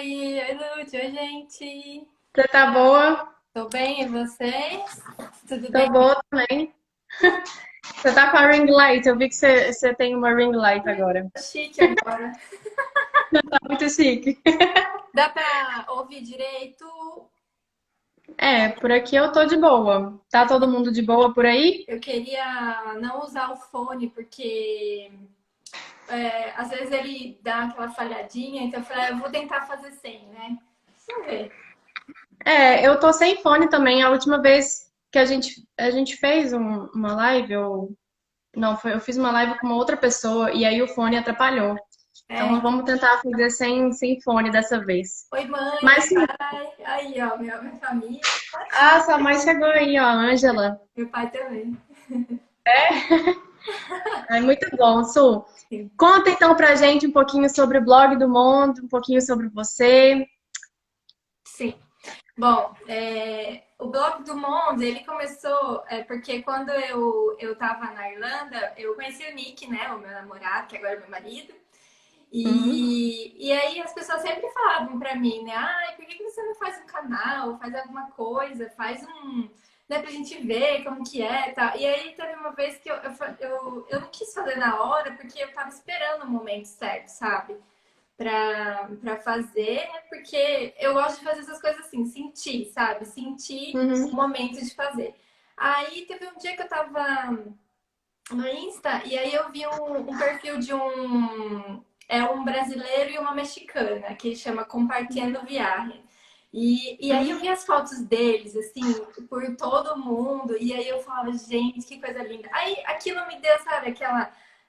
Oi, Lúcia, oi, gente. Você tá boa? Tô bem, e vocês? Tudo bem? Tô boa também. Você tá com a ring light? Eu vi que você tem uma ring light agora. Tô chique agora. Tá muito chique. Dá pra ouvir direito? É, por aqui eu tô de boa. Tá todo mundo de boa por aí? Eu queria não usar o fone porque às vezes ele dá aquela falhadinha, então eu falei, eu vou tentar fazer sem, né? Vamos ver. É, eu tô sem fone também. A última vez que a gente fez uma live, não, eu fiz uma live com uma outra pessoa e aí o fone atrapalhou. É, Então vamos tentar fazer sem fone dessa vez. oi, mãe, oi, Mas sim, pai. Aí, ó, minha família. sua mãe chegou aí, ó, a Ângela. Meu pai também. É muito bom, Su. Sim. Conta então pra gente um pouquinho sobre o blog do Monde, um pouquinho sobre você. Sim. Bom, o Blog do Monde, ele começou porque quando eu tava na Irlanda, eu conheci o Nick, né, o meu namorado, que agora é meu marido, Uhum. e aí as pessoas sempre falavam pra mim, né, ai, por que que você não faz um canal, faz alguma coisa, faz né, pra gente ver como que é e tal. E aí teve uma vez que eu não quis fazer na hora, porque eu tava esperando o momento certo, sabe? Pra fazer, porque eu gosto de fazer essas coisas assim, sentir, sabe? Sentir o Uhum. momento de fazer. Aí teve um dia que eu tava no Insta e aí eu vi um perfil de um brasileiro e uma mexicana que chama Compartilhando Viagem. E aí eu vi Uhum. as fotos deles, assim, por todo mundo, e aí eu falava, gente, que coisa linda. Aí aquilo me deu, sabe,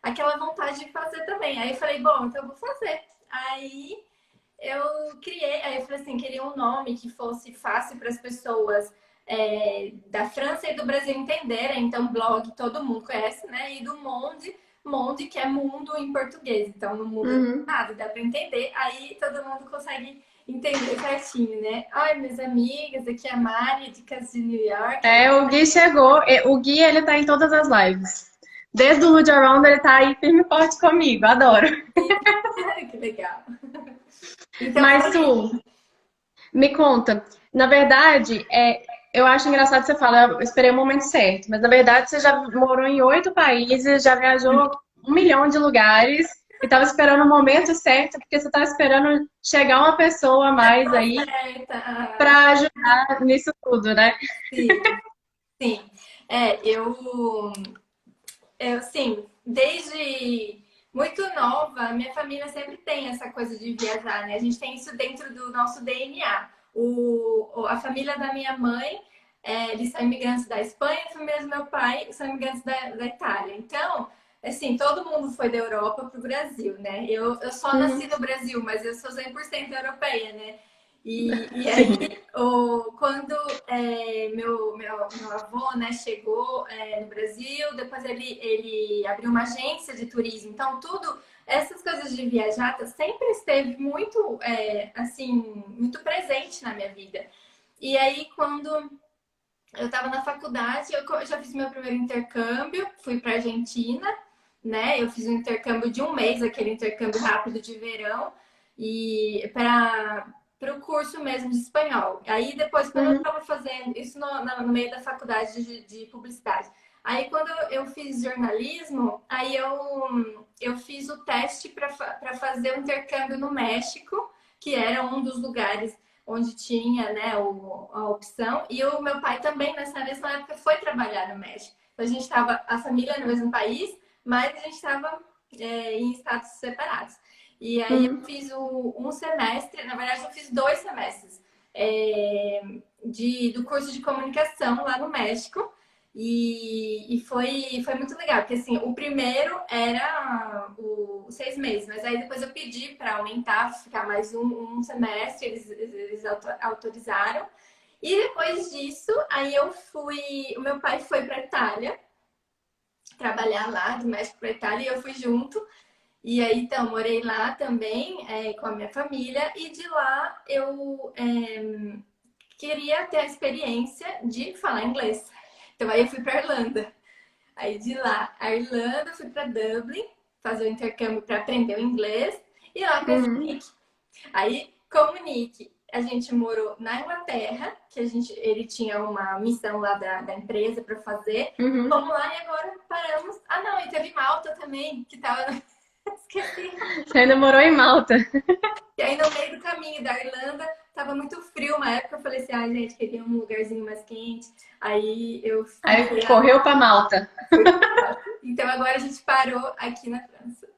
aquela vontade de fazer também. Aí eu falei, bom, então eu vou fazer. Aí eu criei, aí eu falei assim, queria um nome que fosse fácil para as pessoas da França e do Brasil entenderem. Então, blog todo mundo conhece, né? E do Monde, Monde que é mundo em português. Então, não muda Uhum. nada, dá para entender. Aí todo mundo consegue entender certinho, né? Ai, minhas amigas, aqui é a Mari, dicas de New York. É, o Gui chegou. O Gui, ele tá em todas as lives. Desde o Lude Around, ele tá aí firme e forte comigo. Adoro. Que legal. Então, Mas, falei. Su, me conta. Na verdade, eu acho engraçado que você fala, eu esperei o momento certo. Mas, na verdade, você já morou em 8 países, já viajou 1 milhão de lugares e tava esperando o momento certo, porque você tava esperando chegar uma pessoa a mais aí Certa. para ajudar nisso tudo, né? Sim, sim. Sim, desde muito nova, minha família sempre tem essa coisa de viajar, né? A gente tem isso dentro do nosso DNA. A família da minha mãe, eles são imigrantes da Espanha, a família do meu pai são imigrantes da Itália. Então, assim, todo mundo foi da Europa para o Brasil, né? Eu só nasci Uhum. no Brasil, mas eu sou 100% europeia, né? E aí, Sim. quando meu avô, né, chegou no Brasil, depois ele abriu uma agência de turismo. Então, essas coisas de viajar sempre esteve muito, assim, muito presente na minha vida. E aí, quando eu estava na faculdade, eu já fiz meu primeiro intercâmbio, fui para Argentina, né? Eu fiz um intercâmbio de um mês, aquele intercâmbio rápido de verão, e para o curso mesmo de espanhol. Aí depois, quando eu Uhum. estava fazendo isso no meio da faculdade de publicidade. Aí quando eu fiz jornalismo, aí eu fiz o teste para fazer o intercâmbio no México, que era um dos lugares onde tinha, né, a opção. E o meu pai também, nessa mesma época, foi trabalhar no México. Então, a gente estava, a família no mesmo país, mas a gente estava em estados separados. E aí eu Uhum. fiz um semestre, na verdade eu fiz 2 semestres é, do curso de comunicação lá no México. E foi muito legal, porque assim, o primeiro era os 6 meses, mas aí depois eu pedi para aumentar, ficar mais um semestre, eles autorizaram. E depois disso, aí o meu pai foi para Itália, trabalhar lá, do México para Itália, e eu fui junto. E aí, então, morei lá também com a minha família, e de lá eu queria ter a experiência de falar inglês. Então, aí eu fui para Irlanda. Aí de lá, a Irlanda, fui para Dublin fazer o intercâmbio para aprender o inglês e lá conheci o Uhum. Nick. Aí como o Nick, a gente morou na Inglaterra, que ele tinha uma missão lá da empresa para fazer. Uhum. Fomos lá e agora paramos. Ah, não, e teve Malta também, que tava. Esqueci. Você ainda morou em Malta. E aí, no meio do caminho da Irlanda, tava muito frio uma época. Eu falei assim: ai, gente, queria um lugarzinho mais quente. Aí eu Aí pensei: ah, correu para Malta. fui pra Malta. Então agora a gente parou aqui na França.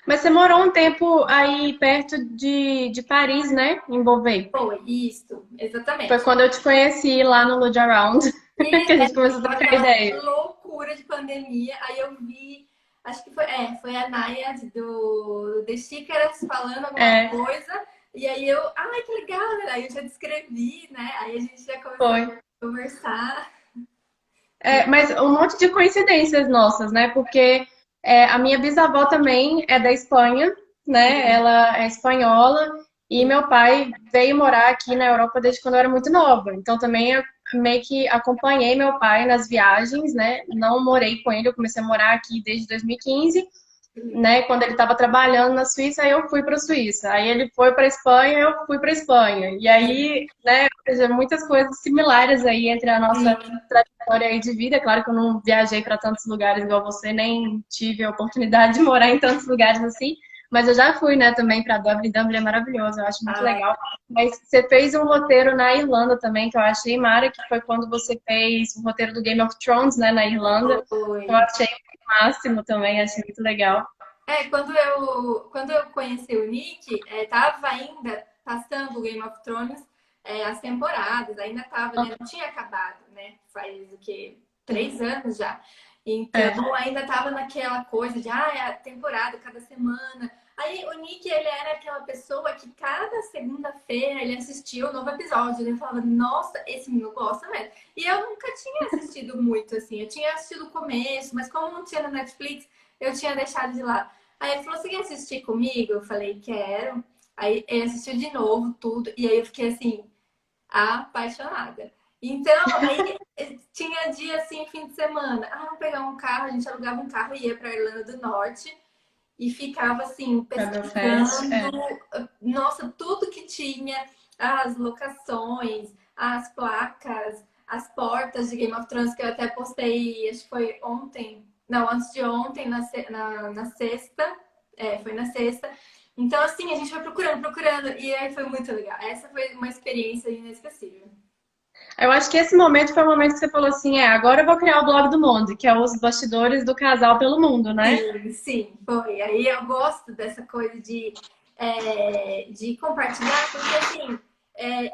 Mas você morou um tempo aí perto de Paris, né? Em Beauvais. Foi, isso, Foi exatamente. quando eu te conheci lá no Lude Around, E que a gente começou a tava trocar aquela ideia. loucura de pandemia. Aí eu vi, acho que foi a Naya do The Xícaras falando alguma É, coisa. E aí eu, ai, que legal, né? Aí eu já descrevi, né? Aí a gente já começou a foi. conversar. É, mas um monte de coincidências nossas, né? Porque a minha bisavó também é da Espanha, né? Sim, Ela é espanhola e sim. meu pai veio morar aqui na Europa desde quando eu era muito nova. Então também eu meio que acompanhei meu pai nas viagens, né? Não morei com ele, eu comecei a morar aqui desde 2015, né? Quando ele estava trabalhando na Suíça, aí eu fui para a Suíça. Aí ele foi para a Espanha, eu fui para a Espanha. E aí, né? Ou seja, muitas coisas similares aí entre a nossa Sim. trajetória aí de vida. Claro que eu não viajei para tantos lugares igual você, nem tive a oportunidade de morar em tantos lugares assim. Mas eu já fui, né, também para Dublin. Dublin é maravilhoso, eu acho muito Ah, legal. Mas você fez um roteiro na Irlanda também, que eu achei mara, que foi quando você fez o roteiro do Game of Thrones, né, na Irlanda. Eu foi. achei o máximo também, achei muito legal. Quando eu conheci o Nick, tava ainda passando o Game of Thrones, as temporadas, ainda tava, né? Não tinha acabado, né? Faz o quê? 3 anos já. É. Então ainda tava naquela coisa de, é a temporada cada semana. Aí o Nick, ele era aquela pessoa que cada segunda-feira ele assistia um novo episódio. Ele falava, nossa, esse menino gosta mesmo. E eu nunca tinha assistido muito, assim. Eu tinha assistido o começo, mas como não tinha na Netflix, eu tinha deixado de lado. Aí ele falou: você quer assistir comigo? Eu falei: quero. Aí ele assistiu de novo tudo. E aí eu fiquei assim, apaixonada. Então, aí tinha dia assim, fim de semana. Vamos pegar um carro. A gente alugava um carro e ia pra Irlanda do Norte. E ficava assim, Pra Belfast, pesquisando. Nossa, tudo que tinha. As locações, as placas, as portas de Game of Thrones, que eu até postei, acho que foi ontem. Não, antes de ontem, na sexta. Foi na sexta. Então, assim, a gente foi procurando, procurando. E aí foi muito legal. Essa foi uma experiência inesquecível. Eu acho que esse momento foi o momento que você falou assim, agora eu vou criar o blog do Monde, que é os bastidores do casal pelo mundo, né? Sim, sim, foi. Aí eu gosto dessa coisa de compartilhar, porque assim,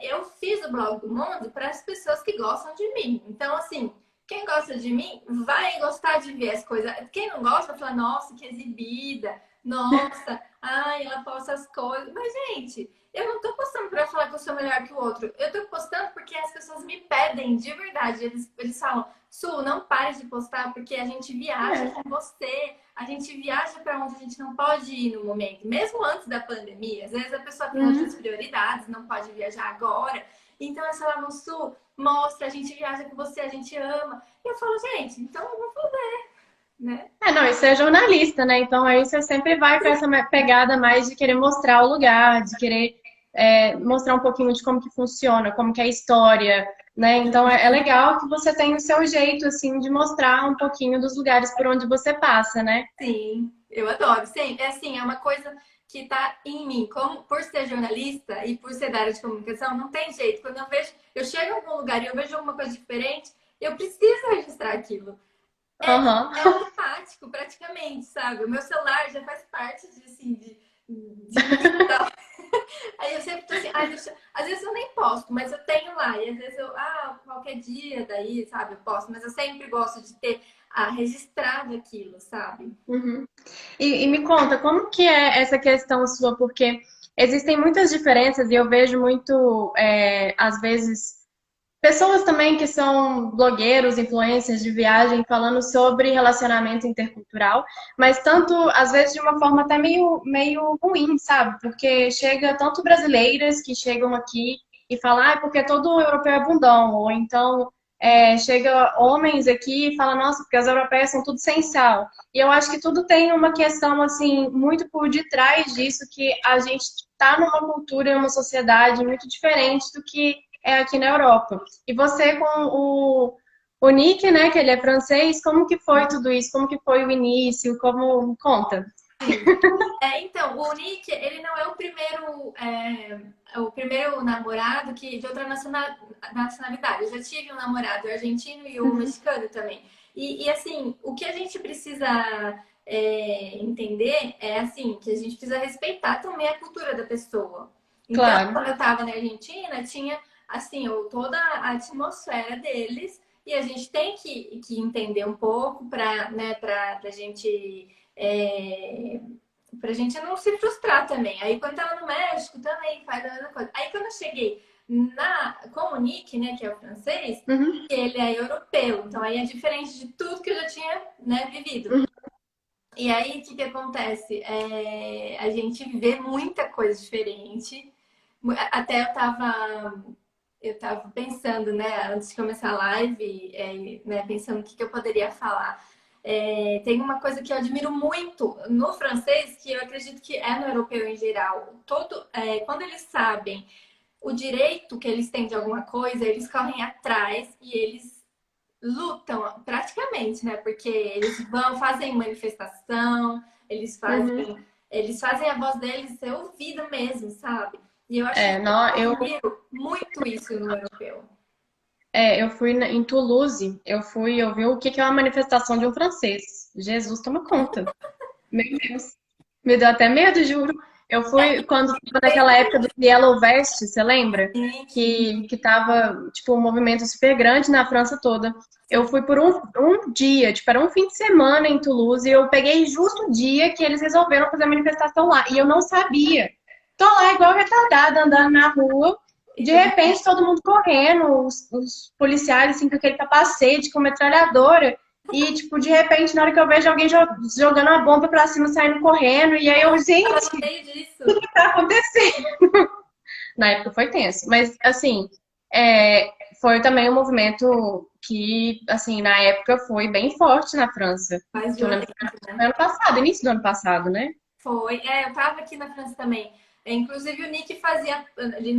eu fiz o blog do mundo para as pessoas que gostam de mim. Então, assim, quem gosta de mim vai gostar de ver as coisas. Quem não gosta vai falar, nossa, que exibida, nossa, ai, ela posta as coisas. Mas, gente, eu não tô postando para falar que eu sou melhor que o outro. Eu tô postando porque as pessoas me pedem de verdade. Eles falam, Su, não pare de postar porque a gente viaja É. com você, a gente viaja para onde a gente não pode ir no momento, mesmo antes da pandemia. Às vezes a pessoa tem outras Uhum. prioridades, não pode viajar agora. Então eles falavam, Su, mostra, a gente viaja com você, a gente ama. E eu falo, gente, então eu vou fazer, né? Não, e você é jornalista, né? Então aí você sempre vai com essa pegada mais de querer mostrar o lugar, de querer mostrar um pouquinho de como que funciona, como que é a história, né? Então é legal que você tem o seu jeito, assim, de mostrar um pouquinho dos lugares por onde você passa, né? Sim, eu adoro. Sim, é uma coisa que tá em mim. Como por ser jornalista e por ser da área de comunicação, não tem jeito. Quando eu chego em algum lugar e eu vejo alguma coisa diferente, eu preciso registrar aquilo. Aham. É automático, praticamente, sabe? O meu celular já faz parte de, assim, de mim e tal. Aí eu sempre tô assim, às vezes eu nem posto, mas eu tenho lá. E às vezes qualquer dia daí, sabe, eu posto. Mas eu sempre gosto de ter registrado aquilo, sabe? Uhum. E me conta, como que é essa questão sua? Porque existem muitas diferenças e eu vejo muito, às vezes, pessoas também que são blogueiros, influencers de viagem, falando sobre relacionamento intercultural, mas tanto, às vezes, de uma forma até meio ruim, sabe? Porque chega tanto brasileiras que chegam aqui e falam, porque todo europeu é bundão, ou então chega homens aqui e falam, nossa, porque as europeias são tudo sem sal. E eu acho que tudo tem uma questão, assim, muito por detrás disso que a gente tá numa cultura e uma sociedade muito diferente do que é aqui na Europa. E você com o Nick, né, que ele é francês, como que foi tudo isso? Como que foi o início? Como conta? Sim. Então, o Nick, ele não é o primeiro namorado de outra nacionalidade. Eu já tive um namorado argentino e um mexicano também. Assim, o que a gente precisa entender é assim, que a gente precisa respeitar também a cultura da pessoa. Então, Claro. quando eu estava na Argentina, tinha assim, toda a atmosfera deles, e a gente tem que entender um pouco para, né, pra gente. É, pra gente não se frustrar também. Aí quando tava no México também faz a mesma coisa. Aí quando eu cheguei com o Nick, né, que é o francês, Uhum. ele é europeu, então aí é diferente de tudo que eu já tinha, né, vivido. Uhum. E aí o que acontece? A gente vê muita coisa diferente. Até eu tava pensando, né, antes de começar a live, né, pensando o que eu poderia falar. Tem uma coisa que eu admiro muito no francês, que eu acredito que é no europeu em geral. Quando eles sabem o direito que eles têm de alguma coisa, eles correm atrás e eles lutam praticamente, né? Porque eles fazem manifestação, eles Uhum. fazem, eles fazem a voz deles ser ouvida mesmo, sabe? E eu acho, Não, eu admiro muito isso no europeu. eu fui em Toulouse, eu vi o que que é uma manifestação de um francês. Jesus, toma conta. Meu Deus. Me deu até medo, juro. Eu fui quando tava naquela época do Yellow Vest, você lembra? Sim, sim. Que tava, tipo, um movimento super grande na França toda. Eu fui por um dia, tipo, era um fim de semana em Toulouse, e eu peguei justo o dia que eles resolveram fazer a manifestação lá. E eu não sabia. Tô lá igual retardada, andando na rua. De repente, todo mundo correndo, os policiais, assim, com aquele capacete, com metralhadora. E, tipo, de repente, na hora que eu vejo alguém jogando uma bomba pra cima, saindo correndo, e aí eu, Eu gente, sei disso. o que tá acontecendo? Na época foi tenso. Mas, assim, foi também um movimento que, assim, na época foi bem forte na França. Mais Que eu lembro violento, que né? foi ano passado, início do ano passado, né? Foi. Eu tava aqui na França também. Inclusive o Nick fazia, ele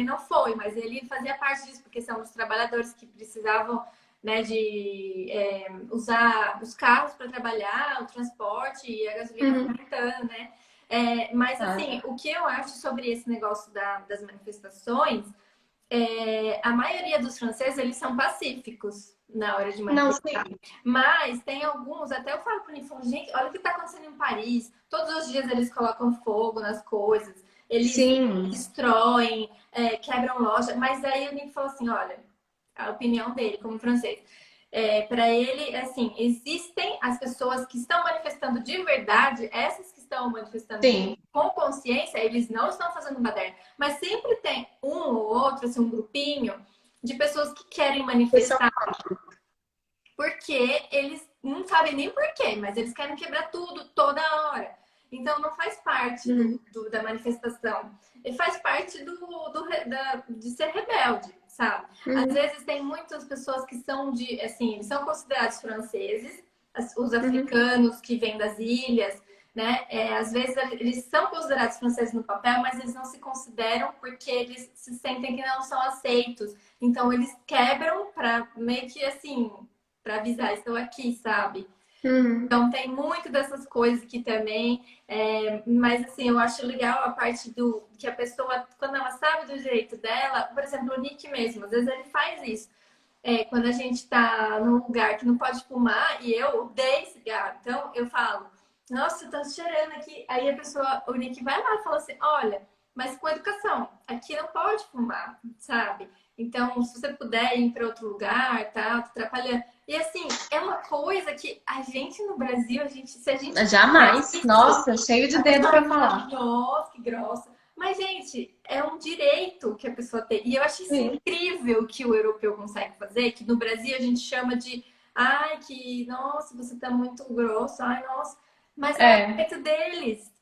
não foi, mas ele fazia parte disso, porque são os trabalhadores que precisavam, né, de usar os carros para trabalhar, o transporte e a gasolina foi Uhum. aumentando, né? Mas Tá. assim, o que eu acho sobre esse negócio das manifestações, a maioria dos franceses, eles são pacíficos na hora de Não, manifestar. sim. Mas tem alguns, até eu falo para o Nick, gente, olha o que está acontecendo em Paris. Todos os dias eles colocam fogo nas coisas, eles Sim. destroem, quebram loja. Mas aí o Nick falou assim, olha, a opinião dele como francês. Para ele, assim, existem as pessoas que estão manifestando de verdade, essas que estão manifestando Sim. com consciência, eles não estão fazendo baderna. Mas sempre tem um ou outro, assim, um grupinho de pessoas que querem Esse é manifestar porque eles não sabem nem porquê, mas eles querem quebrar tudo toda hora. Então não faz parte Uhum. da manifestação. Ele faz parte de ser rebelde, sabe? Às Uhum. vezes tem muitas pessoas que são assim, eles são considerados franceses, os Uhum. africanos que vêm das ilhas, né? Às vezes eles são considerados franceses no papel, mas eles não se consideram porque eles se sentem que não são aceitos. Então eles quebram para meio que assim para avisar, estou aqui, sabe? Uhum. Então tem muito dessas coisas que também, mas assim, eu acho legal a parte do que a pessoa, quando ela sabe do direito dela, por exemplo, o Nick mesmo, às vezes ele faz isso. Quando a gente tá num lugar que não pode fumar, e eu odeio cigarro, então eu falo, nossa, tá cheirando aqui. Aí a pessoa, o Nick vai lá e fala assim, olha, mas com educação, aqui não pode fumar, sabe? Então, se você puder ir para outro lugar, tá atrapalhando. E assim, é uma coisa que a gente no Brasil, se a gente fizesse Jamais. isso, Nossa, cheio de a dedo pessoa pra vai falar, falar. nossa, que grossa. Mas, gente, é um direito que a pessoa tem. E eu acho isso Sim. incrível que o europeu consegue fazer, que no Brasil a gente chama de, ai, que, nossa, você tá muito grosso, ai, nossa. Mas é o É, direito deles.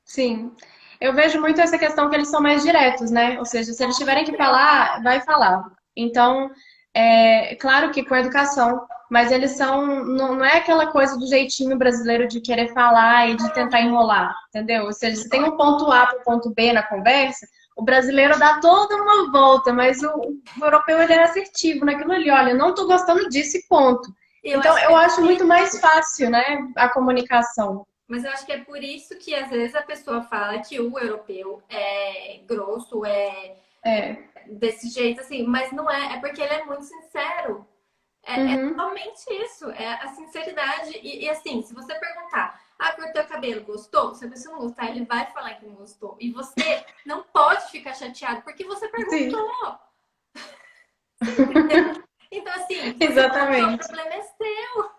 sim. Eu vejo muito essa questão que eles são mais diretos, né? Ou seja, se eles tiverem que falar, vai falar. Então, claro que com educação, mas eles são, não é aquela coisa do jeitinho brasileiro de querer falar e de tentar enrolar, entendeu? Ou seja, se tem um ponto A para o ponto B na conversa, o brasileiro dá toda uma volta, mas o europeu ele é assertivo naquilo ali, olha, eu não tô gostando disso e ponto. Eu Então, acho que eu é acho por muito isso, mais fácil, né, a comunicação. mas eu acho que é por isso que às vezes a pessoa fala que o europeu é grosso, é É. desse jeito assim, mas não é, é porque ele é muito sincero. É Uhum. somente isso, é a sinceridade. E assim, se você perguntar, cortou o cabelo, gostou? Se a pessoa não gostar, ele vai falar que não gostou. E você não pode ficar chateado porque você Sim, perguntou. Você entendeu? Então, assim, você perguntou, o exatamente. problema é seu.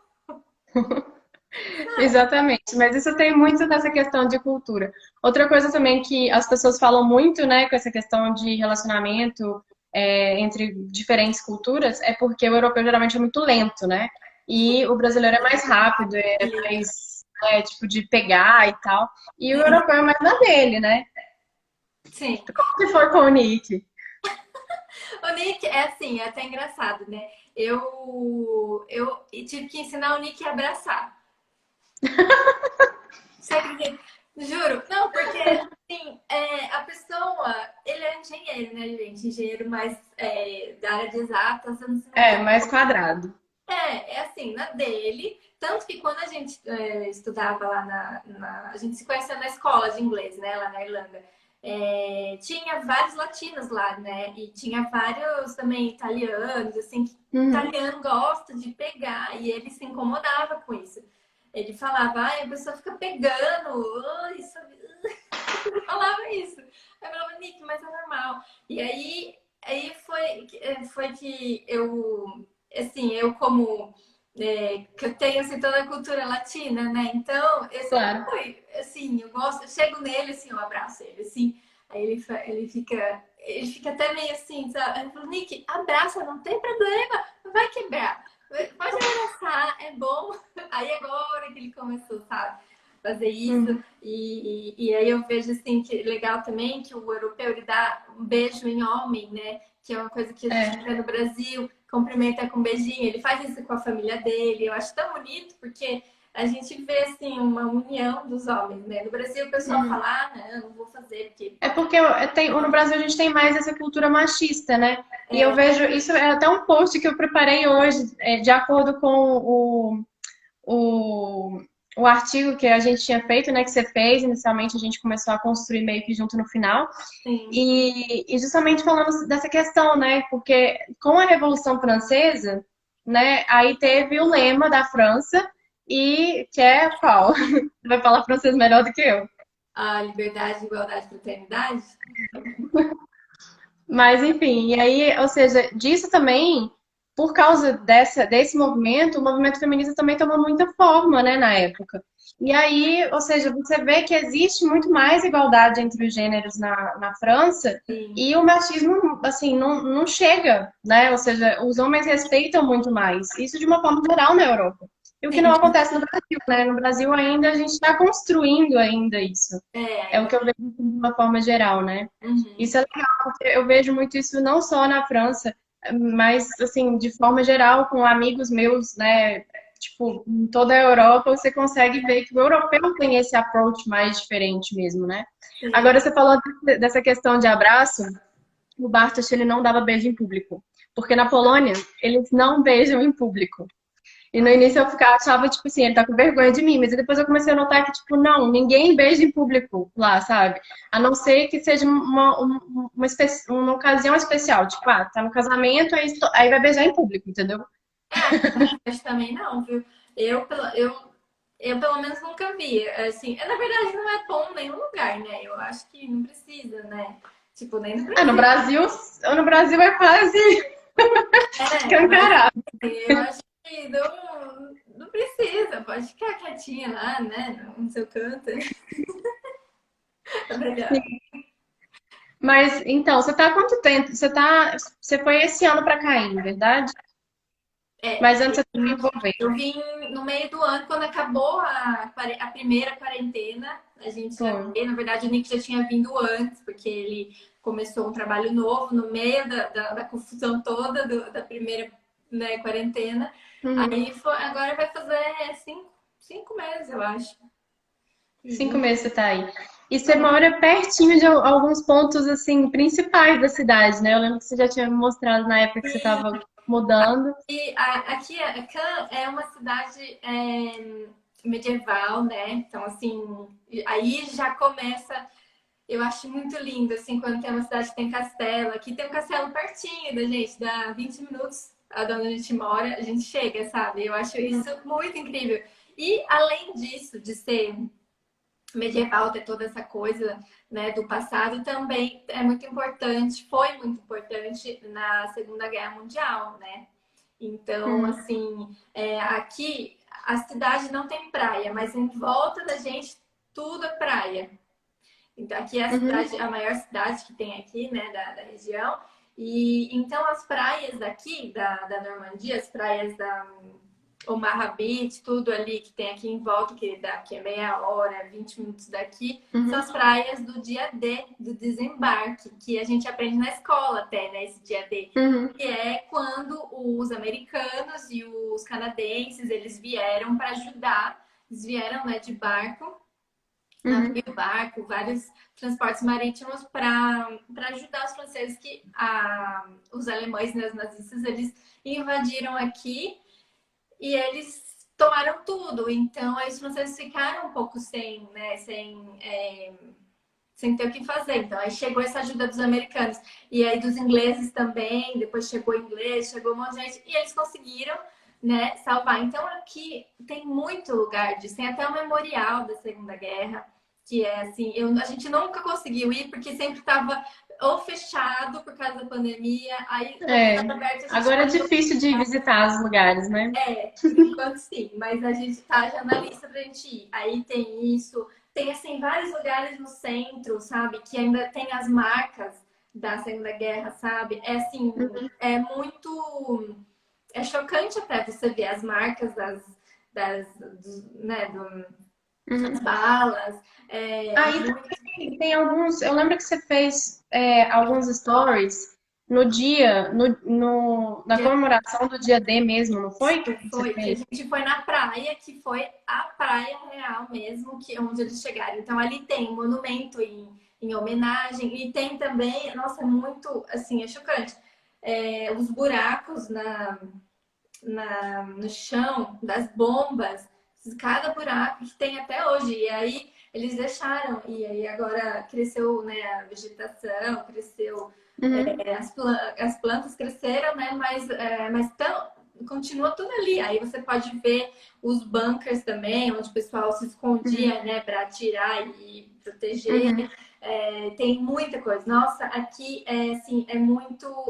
Exatamente, mas isso tem muito dessa questão de cultura. Outra coisa também que as pessoas falam muito, né, com essa questão de relacionamento entre diferentes culturas, é porque o europeu geralmente é muito lento, né? E o brasileiro é mais rápido, é mais, tipo, de pegar e tal. E o europeu é mais na dele, né? Sim. Como que foi com o Nick? O Nick é assim, é até engraçado, né? Eu tive que ensinar o Nick a abraçar. Você acredita? Juro. Não, porque assim, a pessoa, ele é engenheiro, né, gente? Engenheiro mais da área de exatas, eu não sei É, mais quadrado. é assim, na dele. Tanto que quando a gente estudava lá a gente se conheceu na escola de inglês, né, lá na Irlanda. Tinha vários latinos lá, né? E tinha vários também italianos, assim, que Uhum. italiano gosta de pegar, e ele se incomodava com isso. Ele falava, ai, a pessoa fica pegando, ai, sabe? Ele falava isso. Aí eu falava, Nick, mas é normal. E aí foi que eu, assim, eu como que eu tenho assim, toda a cultura latina, né? Então, eu sempre Claro. fui, assim, eu gosto, eu chego nele, assim, eu abraço ele, assim, aí ele fica até meio assim, sabe? Eu falo, Nick, abraça, não tem problema, não vai quebrar. Pode abraçar, é bom. Aí agora que ele começou, sabe? Fazer isso. Uhum. E aí eu vejo assim que legal também que o europeu ele dá um beijo em homem, né? Que é uma coisa que a gente É. vê no Brasil, cumprimenta com um beijinho. Ele faz isso com a família dele. Eu acho tão bonito porque a gente vê assim uma união dos homens, né? No Brasil o pessoal Uhum. fala, não vou fazer porque É pode. porque no Brasil a gente tem mais essa cultura machista, né? E eu vejo, isso é até um post que eu preparei hoje, de acordo com o, o artigo que a gente tinha feito, né? Que você fez, inicialmente a gente começou a construir meio que junto no final. Sim, E justamente falando dessa questão, né? Porque com a Revolução Francesa, né? Aí teve o lema da França, e que é qual? Você vai falar francês melhor do que eu. a liberdade, igualdade, fraternidade. Mas enfim, e aí, ou seja, disso também, por causa desse movimento, o movimento feminista também tomou muita forma, né, na época. E aí, ou seja, você vê que existe muito mais igualdade entre os gêneros na França, Sim. e o machismo, assim, não chega, né? Ou seja, os homens respeitam muito mais. Isso de uma forma geral na Europa. E o que não Sim, acontece no Brasil, né? No Brasil ainda a gente está construindo ainda isso. É o ainda. que eu vejo de uma forma geral, né? Uhum. Isso é legal, porque eu vejo muito isso não só na França, mas, assim, de forma geral, com amigos meus, né? Tipo, em toda a Europa, você consegue ver que o europeu tem esse approach mais diferente mesmo, né? Sim. Agora, você falou dessa questão de abraço, o Bartosz, ele não dava beijo em público. Porque na Polônia, eles não beijam em público. E no início eu achava, tipo assim, ele tá com vergonha de mim, mas depois eu comecei a notar que, tipo, não, ninguém beija em público lá, sabe? A não ser que seja uma ocasião especial, tipo, tá no casamento, aí vai beijar em público, entendeu? Aqui mas também não, viu? Eu, pelo- eu, eu pelo menos nunca vi. Assim, na verdade, não é bom em nenhum lugar, né? Eu acho que não precisa, né? Tipo, nem no Ah, no Brasil. Brasil, no Brasil é quase Mas escancarado. eu acho que não precisa. Pode ficar quietinha lá, né? No seu canto. É melhor. Mas, então, você tá há quanto tempo? Você foi esse ano pra Caim, verdade? É, Mas antes você estava envolvendo. eu vim no meio do ano, quando acabou a primeira quarentena. A gente já Foi. veio. Na verdade, o Nick já tinha vindo antes, porque ele começou um trabalho novo no meio da confusão toda da primeira, né, quarentena. Uhum. Aí agora vai fazer 5 meses, eu acho. 5 meses você tá aí. E você mora pertinho de alguns pontos, assim, principais da cidade, né? Eu lembro que você já tinha me mostrado na época que você estava mudando. E aqui, Cannes é uma cidade medieval, né? Então, assim, aí já começa. Eu acho muito lindo, assim, quando tem uma cidade que tem castelo. Aqui tem um castelo pertinho da gente, dá 20 minutos de onde a gente mora, a gente chega, sabe? Eu acho isso muito incrível. E além disso, de ser medieval, ter toda essa coisa, né, do passado, também é muito importante, foi muito importante na Segunda Guerra Mundial, né? Então, Uhum. assim, aqui a cidade não tem praia, mas em volta da gente tudo é praia. Então, aqui é a Uhum. cidade, a maior cidade que tem aqui, né, da região. E então as praias daqui, da Normandia, as praias da Omaha Beach, tudo ali que tem aqui em volta, que é meia hora, 20 minutos daqui, são Uhum. as praias do dia D, do desembarque, que a gente aprende na escola até, né, esse dia D. Uhum. Que é quando os americanos e os canadenses, eles vieram para ajudar, eles vieram, né, de barco, Uhum. navio, barco, vários transportes marítimos para ajudar os franceses os alemães, né, os nazistas, eles invadiram aqui e eles tomaram tudo. Então, aí os franceses ficaram um pouco sem ter o que fazer. Então, aí chegou essa ajuda dos americanos. E aí dos ingleses também, depois chegou inglês, chegou um monte de gente, e eles conseguiram, né, salvar. Então, aqui tem muito lugar disso. Tem até o memorial da Segunda Guerra, que é assim, a gente nunca conseguiu ir, porque sempre estava ou fechado por causa da pandemia, aí como É. estava aberto, a gente Agora é difícil de visitar os lugares, né? por enquanto sim, mas a gente tá já na lista pra gente ir. Aí tem isso, tem assim vários lugares no centro, sabe, que ainda tem as marcas da Segunda Guerra, sabe? É assim, é muito, é chocante até você ver as marcas né, das Uhum. balas. Aí tem alguns. Eu lembro que você fez alguns stories no dia, na comemoração do dia D mesmo, não foi? Que você Foi que a fez? gente foi na praia, que foi a praia real mesmo, que onde eles chegaram. Então ali tem um monumento em homenagem e tem também, nossa, é muito assim, é chocante. Os buracos no chão das bombas, cada buraco que tem até hoje. E aí eles deixaram, e aí agora cresceu, né, a vegetação, cresceu, Uhum. as plantas cresceram, né, mas continua tudo ali. Aí você pode ver os bunkers também, onde o pessoal se Uhum. escondia, né, para atirar e proteger. Uhum. Tem muita coisa. Nossa, aqui assim, é muito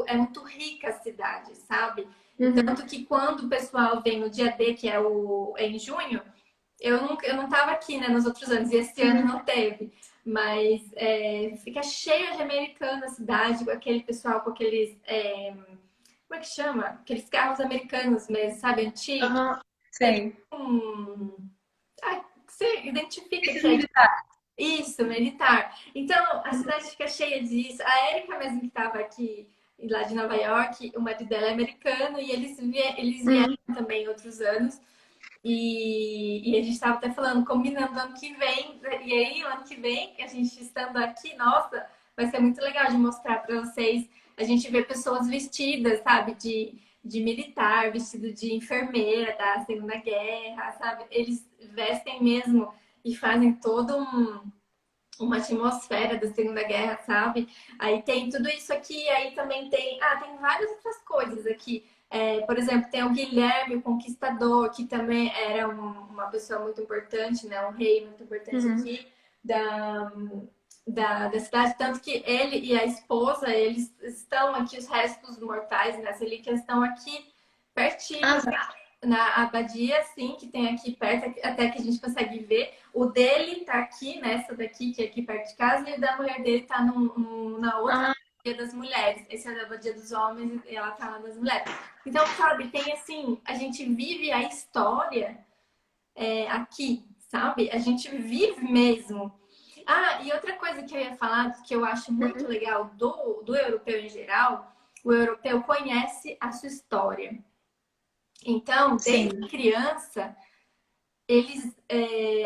rica a cidade, sabe? E Uhum. tanto que quando o pessoal vem no dia D, que é em junho, eu não estava aqui, né, nos outros anos, e esse ano Uhum. não teve. Mas fica cheia de americano a cidade, com aquele pessoal, com aqueles. Como é que chama? Aqueles carros americanos mesmo, sabe? Antigos. Aham. É tipo Sei. que você identifica Esses que é militares. isso, militar. Então, a cidade fica cheia disso. A Erika mesmo que estava aqui, lá de Nova York, o marido dela é americano e eles vieram Uhum. também outros anos. E a gente estava até falando, combinando ano que vem. E aí, o ano que vem, a gente estando aqui, nossa, vai ser muito legal de mostrar para vocês. A gente vê pessoas vestidas, sabe, de militar, vestido de enfermeira da Segunda Guerra, sabe? Eles vestem mesmo e fazem todo uma atmosfera da Segunda Guerra, sabe? Aí tem tudo isso aqui, aí também tem várias outras coisas aqui. Por exemplo, tem o Guilherme, o Conquistador, que também era uma pessoa muito importante, né? Um rei muito importante Uhum. aqui da, da cidade. Tanto que ele e a esposa, eles estão aqui, os restos mortais, né? As relíquias estão aqui pertinho, Ah, tá. na abadia, sim, que tem aqui perto, até que a gente consegue ver. O dele tá aqui, nessa daqui, que é aqui perto de casa, e o da mulher dele tá na outra Ah, abadia das mulheres. Esse é da abadia dos homens e ela tá lá das mulheres. Então, sabe, tem assim, a gente vive a história aqui, sabe? A gente vive mesmo. Ah, e outra coisa que eu ia falar, que eu acho muito Uhum. legal do europeu em geral, o europeu conhece a sua história. Então, desde Sim. criança, eles,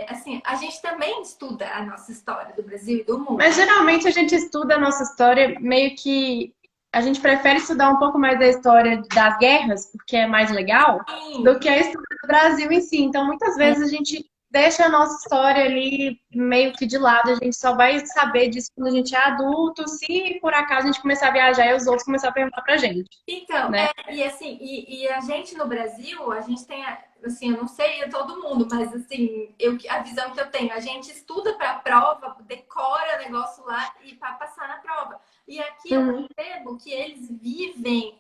assim, a gente também estuda a nossa história do Brasil e do mundo. Mas geralmente a gente estuda a nossa história meio que. A gente prefere estudar um pouco mais da história das guerras, porque é mais legal, do Sim, que a história do Brasil em si. Então, muitas vezes a gente deixa a nossa história ali meio que de lado. A gente só vai saber disso quando a gente é adulto, se por acaso a gente começar a viajar e os outros começar a perguntar pra gente, então, né? e assim, e a gente no Brasil, a gente tem, assim, eu não sei todo mundo, mas assim, a visão que eu tenho, a gente estuda para a prova, decora o negócio lá e para passar na prova. E aqui eu Uhum. percebo que eles vivem,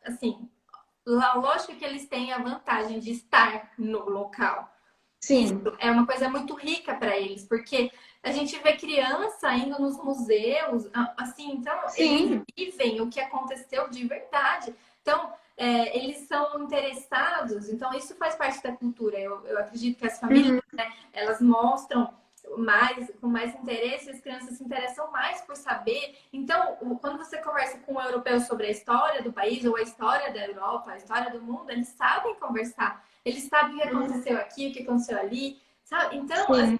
assim, lógico que eles têm a vantagem de estar no local. Isso Sim, é uma coisa muito rica para eles, porque a gente vê criança indo nos museus, assim, então eles sim. vivem o que aconteceu de verdade. Então, eles são interessados, então isso faz parte da cultura. Eu acredito que as famílias, Uhum. elas mostram com mais interesse, as crianças se interessam mais por saber. Então, quando você conversa com um europeu sobre a história do país ou a história da Europa, a história do mundo, eles sabem conversar. Eles sabem o que Uhum. aconteceu aqui, o que aconteceu ali, sabe? Então, Sim.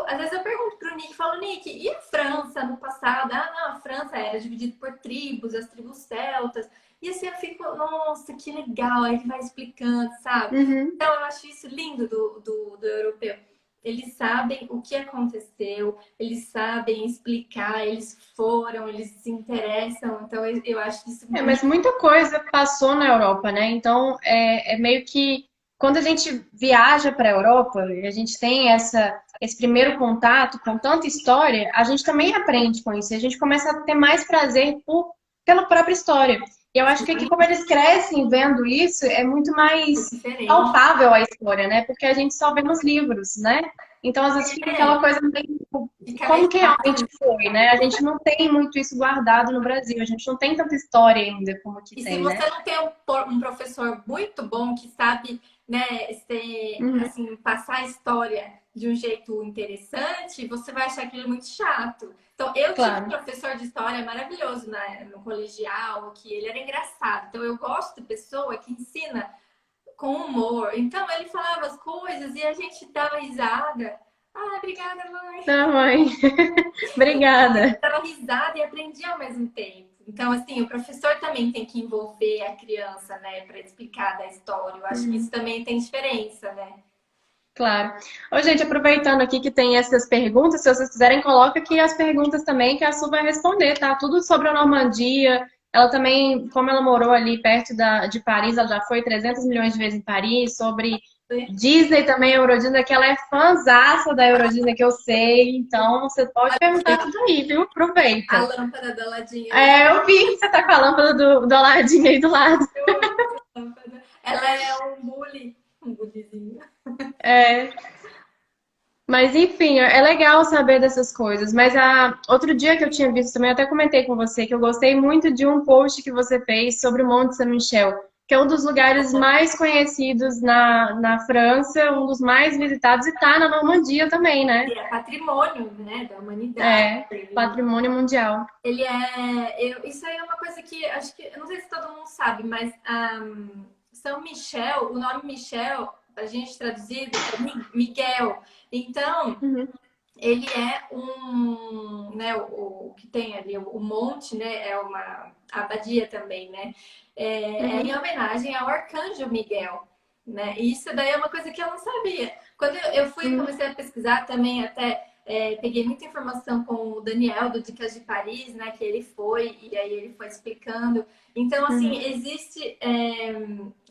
às vezes eu pergunto pro Nick, falo, Nick, e a França no passado? Ah, não, a França era dividida por tribos, as tribos celtas. E assim eu fico, nossa, que legal. Aí ele vai explicando, sabe? Uhum. Então eu acho isso lindo do europeu. Eles sabem o que aconteceu, eles sabem explicar, eles foram, eles se interessam. Então eu acho isso É, muito. mas muita coisa passou na Europa, né? Então, é meio que quando a gente viaja para a Europa e a gente tem esse primeiro contato com tanta história, a gente também aprende com isso. E a gente começa a ter mais prazer pela própria história. E eu acho que aqui, como eles crescem vendo isso, é muito mais Diferente. palpável a história, né? Porque a gente só vê nos livros, né? Então, às vezes fica É, aquela coisa meio fica mais como que realmente fácil. foi, né? A gente não tem muito isso guardado no Brasil, a gente não tem tanta história ainda como que E se tem, né? você não tem um professor muito bom que sabe, né, Uhum, assim, passar a história de um jeito interessante, você vai achar aquilo muito chato. Então, eu tive um claro. professor de história maravilhoso no colegial, que ele era engraçado. Então, eu gosto de pessoa que ensina com humor. Então, ele falava as coisas e a gente dava risada. Ah, obrigada, mãe. Não, mãe. Obrigada. Dava risada e aprendia ao mesmo tempo. Então, assim, o professor também tem que envolver a criança, né, para explicar da história. Eu acho que isso Uhum, também tem diferença, né? claro. Ô, gente, aproveitando aqui que tem essas perguntas, se vocês quiserem, coloca aqui as perguntas também que a Su vai responder, tá? Tudo sobre a Normandia. Ela também, como ela morou ali perto de Paris, ela já foi 300 milhões de vezes em Paris, sobre Disney também, Euro Disney, que ela é fãzaça da Euro Disney, que eu sei. Então, você pode perguntar tudo aí, viu? A Aproveita. lâmpada da Ladinha ali. É, eu vi que você tá com a lâmpada do Aladdin aí do lado. Ela é um bullyzinho. É, mas enfim, é legal saber dessas coisas. Mas outro dia que eu tinha visto também, eu até comentei com você que eu gostei muito de um post que você fez sobre o Monte Saint-Michel, que é um dos lugares mais conhecidos na França, um dos mais visitados e tá na Normandia também, né? É patrimônio, né, da humanidade. É, patrimônio mundial. Ele isso aí é uma coisa que acho que, eu não sei se todo mundo sabe, mas São Michel, o nome Michel, a gente traduzido, é Miguel. Então, Uhum, ele é né, o que tem ali, o monte, né, é uma abadia também, né, é em uhum, homenagem ao arcanjo Miguel, né, e isso daí é uma coisa que eu não sabia. Quando eu fui uhum, comecei a pesquisar também, até peguei muita informação com o Daniel do Dicas de Paris, né, que ele foi, e aí ele foi explicando. Então, assim, uhum.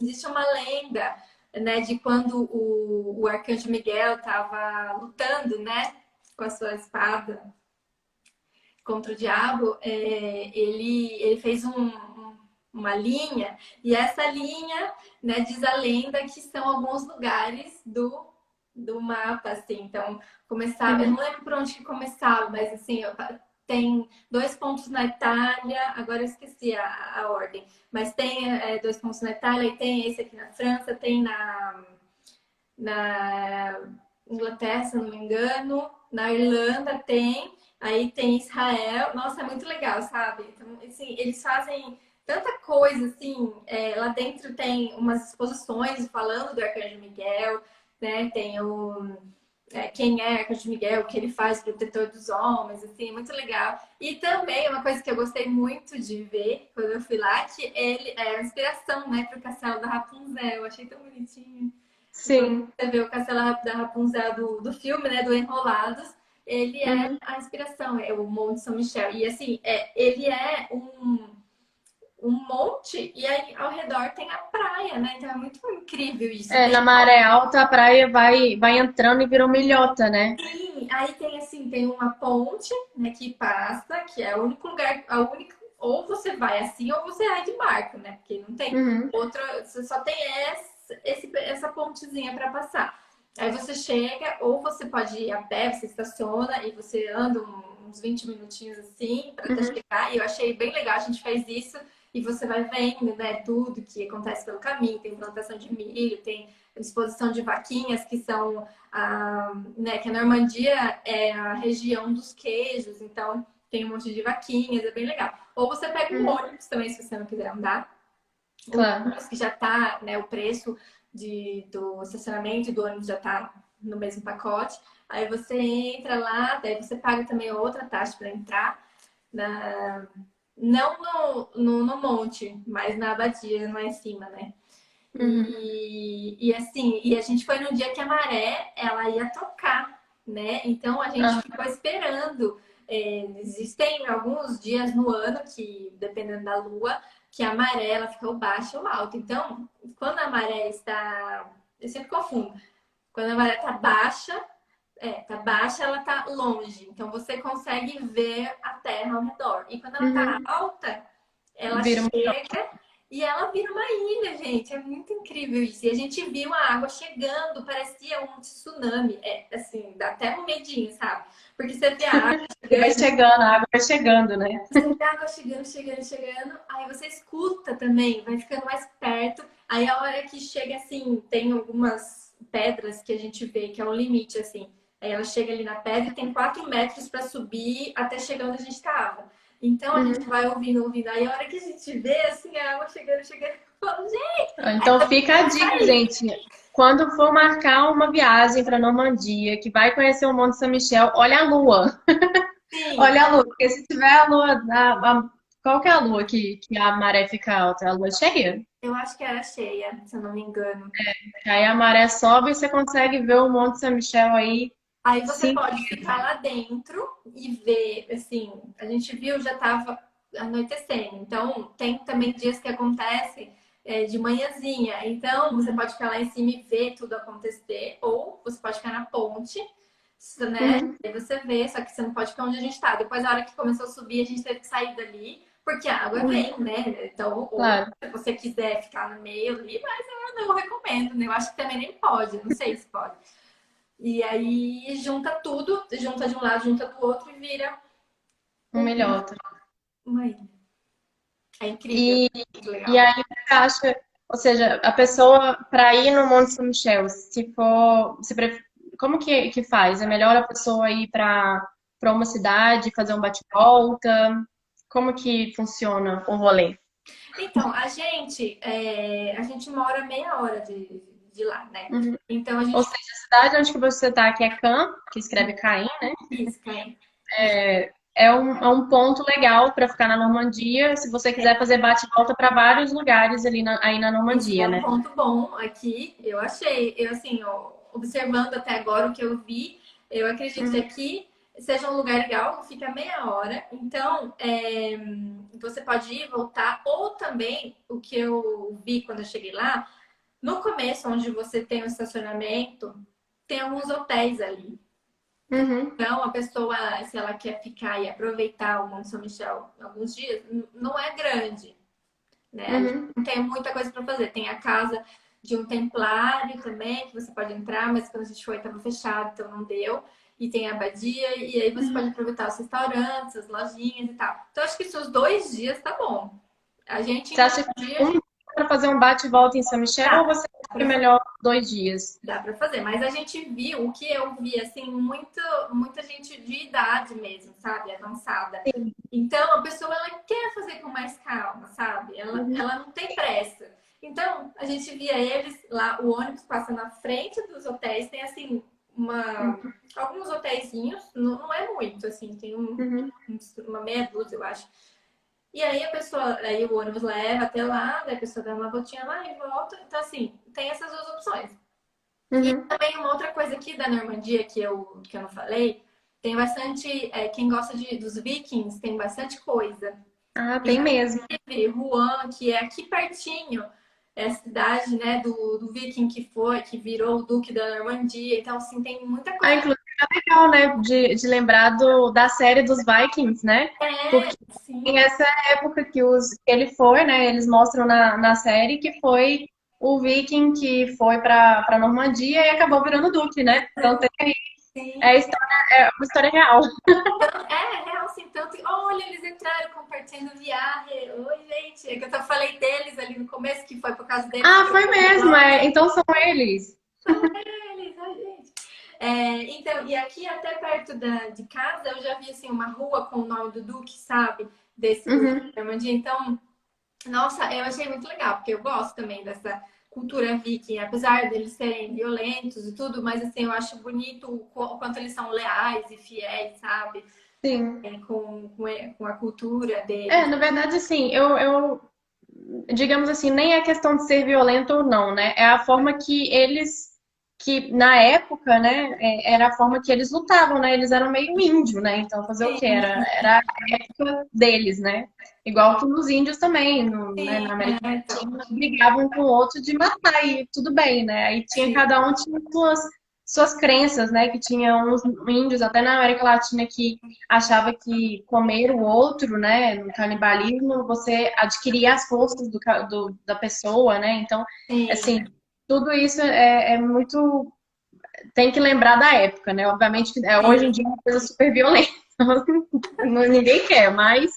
existe uma lenda, né, de quando o arcanjo Miguel estava lutando, né, com a sua espada contra o diabo, ele fez uma linha, e essa linha, né, diz a lenda que são alguns lugares do mapa, assim. Então, começava, eu não Uhum. lembro por onde que começava, mas assim, tem dois pontos na Itália, agora eu esqueci a ordem, mas tem dois pontos na Itália, e tem esse aqui na França, tem na Inglaterra, se eu não me engano. Na Irlanda tem. Aí tem Israel. Nossa, é muito legal, sabe? Então, assim, eles fazem tanta coisa, assim. Lá dentro tem umas exposições falando do Arcanjo Miguel, né? Tem quem é Arcanjo Miguel, o que ele faz, protetor dos homens, assim, muito legal. E também uma coisa que eu gostei muito de ver quando eu fui lá, que ele é a inspiração, né, para o castelo da Rapunzel. Eu achei tão bonitinho. Quando Sim. você vê o castelo da Rapunzel do filme, né, do Enrolados, ele é Uhum. a inspiração, é o Monte São Michel. E assim, ele é um monte e aí ao redor tem a praia, né? Então é muito incrível isso. É, na maré alta a praia vai entrando e vira uma ilhota, né? Sim, aí tem assim, tem uma ponte, né, que passa, que é o único lugar, a única, ou você vai assim ou você vai de barco, né? Porque não tem Uhum. outra, você só tem essa pontezinha para passar. Aí você chega, ou você pode ir a pé, você estaciona e você anda uns 20 minutinhos assim para até Uhum. chegar. E eu achei bem legal, a gente fez isso e você vai vendo, né, tudo que acontece pelo caminho. Tem plantação de milho, tem exposição de vaquinhas que são né, que a Normandia é a região dos queijos, então tem um monte de vaquinhas, é bem legal. Ou você pega um Uhum. ônibus também, se você não quiser andar. O Claro. ônibus que já tá, né, o preço do estacionamento e do ônibus já tá no mesmo pacote. Aí você entra lá, daí você paga também outra taxa para entrar, na, não no monte, mas na abadia lá em cima, né? Uhum. E assim, e a gente foi no dia que a maré ela ia tocar, né? Então a gente Ah, ficou esperando. Existem alguns dias no ano que, dependendo da lua, que a maré ela fica ou baixa ou alta. Então, quando a maré está, eu sempre confundo. Quando a maré está baixa, ela está longe. Então você consegue ver a terra ao redor. E quando ela está uhum. alta, ela Vira uma ilhota. chega e ela vira uma ilha, gente. É muito incrível isso. E a gente viu a água chegando, parecia um tsunami. Assim, dá até um medinho, sabe? Porque você vê a água E vai chegando, chegando, a água vai chegando, né? você vê a água chegando, chegando, chegando. Aí você escuta também, vai ficando mais perto. Aí a hora que chega, assim, tem algumas pedras que a gente vê que é o limite, assim. Aí ela chega ali na pedra e tem 4 metros para subir até chegar onde a gente estava. Então a gente Uhum. vai ouvindo, ouvindo. Aí a hora que a gente vê, assim, a água chegando, chegando, eu falo, gente, Então fica a dica, gente. Quando for marcar uma viagem para Normandia, que vai conhecer o Monte Saint-Michel, olha a lua. sim, Olha a lua, porque se tiver a lua, qual que é a lua que a maré fica alta? A lua cheia. eu acho que era cheia, se eu não me engano. Aí a maré sobe e você consegue ver o Monte Saint-Michel aí. Aí você Sim. pode ficar lá dentro e ver, assim, a gente viu, já estava anoitecendo. Então, tem também dias que acontecem de manhãzinha. Então, você pode ficar lá em cima e ver tudo acontecer, ou você pode ficar na ponte, né? Uhum. Aí você vê, só que você não pode ficar onde a gente está. Depois, na hora que começou a subir, a gente teve que sair dali, porque a água Uhum. vem, né? Então, ou Claro. se você quiser ficar no meio ali, mas eu não recomendo, né? Eu acho que também nem pode, não sei se pode. E aí junta tudo, junta de um lado, junta do outro e vira Um melhor. uma ilha. É incrível, E, muito e legal. aí você acha, ou seja, a pessoa para ir no Monte São Michel, se for, como que faz? É melhor a pessoa ir para uma cidade, fazer um bate-volta? Como que funciona o rolê? Então, a gente mora meia hora de lá, né? Uhum. Então a Ou gente seja, a cidade onde que você está, que é Can, que escreve Caim, né? pisca, hein? É um ponto legal para ficar na Normandia, se você quiser fazer bate-volta para vários lugares ali aí na Isso Normandia, é um né? ponto bom aqui, eu achei. Eu, assim, ó, observando até agora o que eu vi, eu acredito que Uhum. aqui seja um lugar legal, fica meia hora. Então, você pode ir e voltar. Ou também, o que eu vi quando eu cheguei lá, no começo, onde você tem o estacionamento, tem alguns hotéis ali. Uhum. Então, a pessoa, se ela quer ficar e aproveitar o Monte São Michel alguns dias, não é grande, né? Ali Uhum. não tem muita coisa para fazer. Tem a casa de um templário também, que você pode entrar, mas quando a gente foi estava fechado, então não deu. E tem a abadia, e aí você pode aproveitar os restaurantes, as lojinhas e tal. Então, acho que se os 2 dias tá bom. A gente Você em acha que um dia um para fazer um bate e volta em São Michel ou tá, você é melhor 2 dias. Dá para fazer, mas a gente viu, o que eu vi, assim, muita gente de idade mesmo, sabe? Avançada. Sim. Então, a pessoa, ela quer fazer com mais calma, sabe? Uhum. Ela não tem pressa. Então, a gente via eles lá, o ônibus passa na frente dos hotéis, tem, assim, alguns hotéisinhos, não é muito, assim, tem Uhum. uma meia dúzia, eu acho. E aí a pessoa, aí o ônibus leva até lá, daí a pessoa dá uma voltinha lá e volta. Então, assim, tem essas duas opções. E Uhum. também uma outra coisa aqui da Normandia que eu não falei, tem bastante, quem gosta dos vikings, tem bastante coisa. Ah, tem mesmo. Inclusive, Rouen, que é aqui pertinho, é a cidade, né, do viking que virou o duque da Normandia. Então, assim, tem muita Ah, coisa. inclusive é legal, né, de lembrar da série dos Vikings, né? É, Porque tem sim, essa época que ele foi, né? Eles mostram na série que foi o Viking que foi para Normandia e acabou virando duque, né? Então sim. é uma história real. É real, assim, tanto. Olha, eles entraram compartilhando viagem. Oi, gente. É que eu só falei deles ali no começo, que foi por causa deles Ah, que eu foi vi mesmo, logo. então são eles. São eles, ai, gente. Então, e aqui até perto de casa, eu já vi assim uma rua com o nome do Duque, sabe? Desse Duque Uhum. de Normandia. Então, nossa, eu achei muito legal, porque eu gosto também dessa cultura viking, apesar deles serem violentos e tudo, mas assim, eu acho bonito o quanto eles são leais e fiéis, sabe? Sim. Com a cultura É, deles. na verdade, assim, digamos assim, nem é questão de ser violento ou não, né? É a forma que na época, né, era a forma que eles lutavam, né? Eles eram meio índio, né? Então fazer o quê? Era a época deles, né? Igual que os índios também, né, Sim, na América então, Latina, brigavam com o outro de matar e tudo bem, né? Aí sim, cada um tinha suas crenças, né? Que tinha uns índios, até na América Latina, que achava que comer o outro, né, no canibalismo, você adquiria as forças da pessoa, né? Então, sim, assim, tudo isso é muito. Tem que lembrar da época, né? Obviamente, hoje em sim. dia é uma coisa super violenta, ninguém quer, mas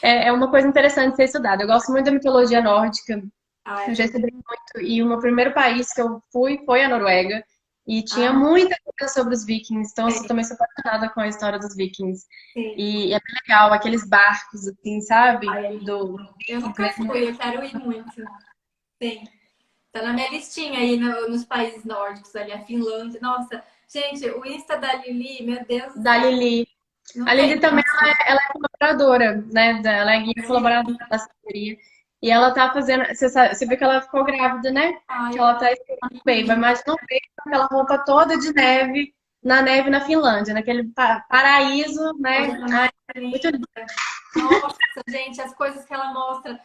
é uma coisa interessante de ser estudada. Eu gosto muito da mitologia nórdica, Ah, eu eu já também. estudei muito, e o meu primeiro país que eu fui foi a Noruega. E tinha Ah, muita coisa sobre os vikings, então eu sim, também sou apaixonada com a história dos vikings. sim. E é bem legal, aqueles barcos, assim, sabe? Ai, é lindo. Eu nunca fui, eu quero ir muito. Sim. Tá na minha listinha aí nos países nórdicos, ali, a Finlândia. Nossa, gente, o Insta da Lili, meu Deus do Da céu, Lili. não A tem Lili também, condição. ela é colaboradora, né? Ela é guia colaboradora da assessoria. E ela tá fazendo. Você viu que ela ficou grávida, né? Ai, Que eu ela tá esperando o baby. vi. Imagina o baby com aquela roupa toda de neve, na neve na Finlândia, naquele paraíso, né? Coisa Ai, mais muito lindo. linda. Nossa, gente, as coisas que ela mostra,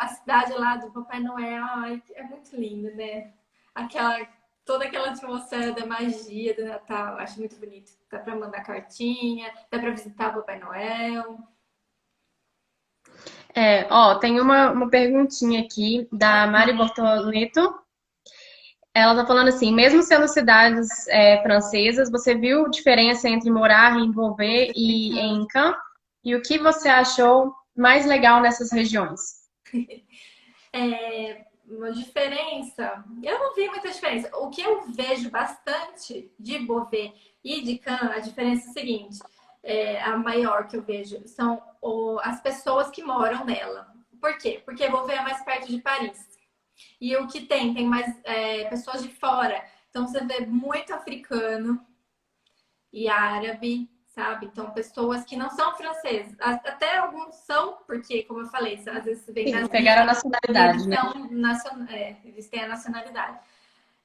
a cidade lá do Papai Noel, ai, é muito lindo, né? Aquela, toda aquela atmosfera da magia do Natal, acho muito bonito. Dá pra mandar cartinha, dá pra visitar o Papai Noel. Ó, tem uma perguntinha aqui da Mari Bortoleto. Ela tá falando assim, mesmo sendo cidades francesas, você viu diferença entre morar em Beauvais e em Caen? E o que você achou mais legal nessas regiões? Uma diferença, eu não vi muita diferença. O que eu vejo bastante de Beauvais e de Cannes, a diferença é a seguinte, a maior que eu vejo são as pessoas que moram nela. Por quê? Porque Beauvais é mais perto de Paris. E o que tem mais pessoas de fora. Então você vê muito africano e árabe, sabe? Então pessoas que não são franceses. Até alguns são, porque, como eu falei, às vezes você vem Sim, nas pegaram a ilhas e nacionalidade, né? eles têm a nacionalidade.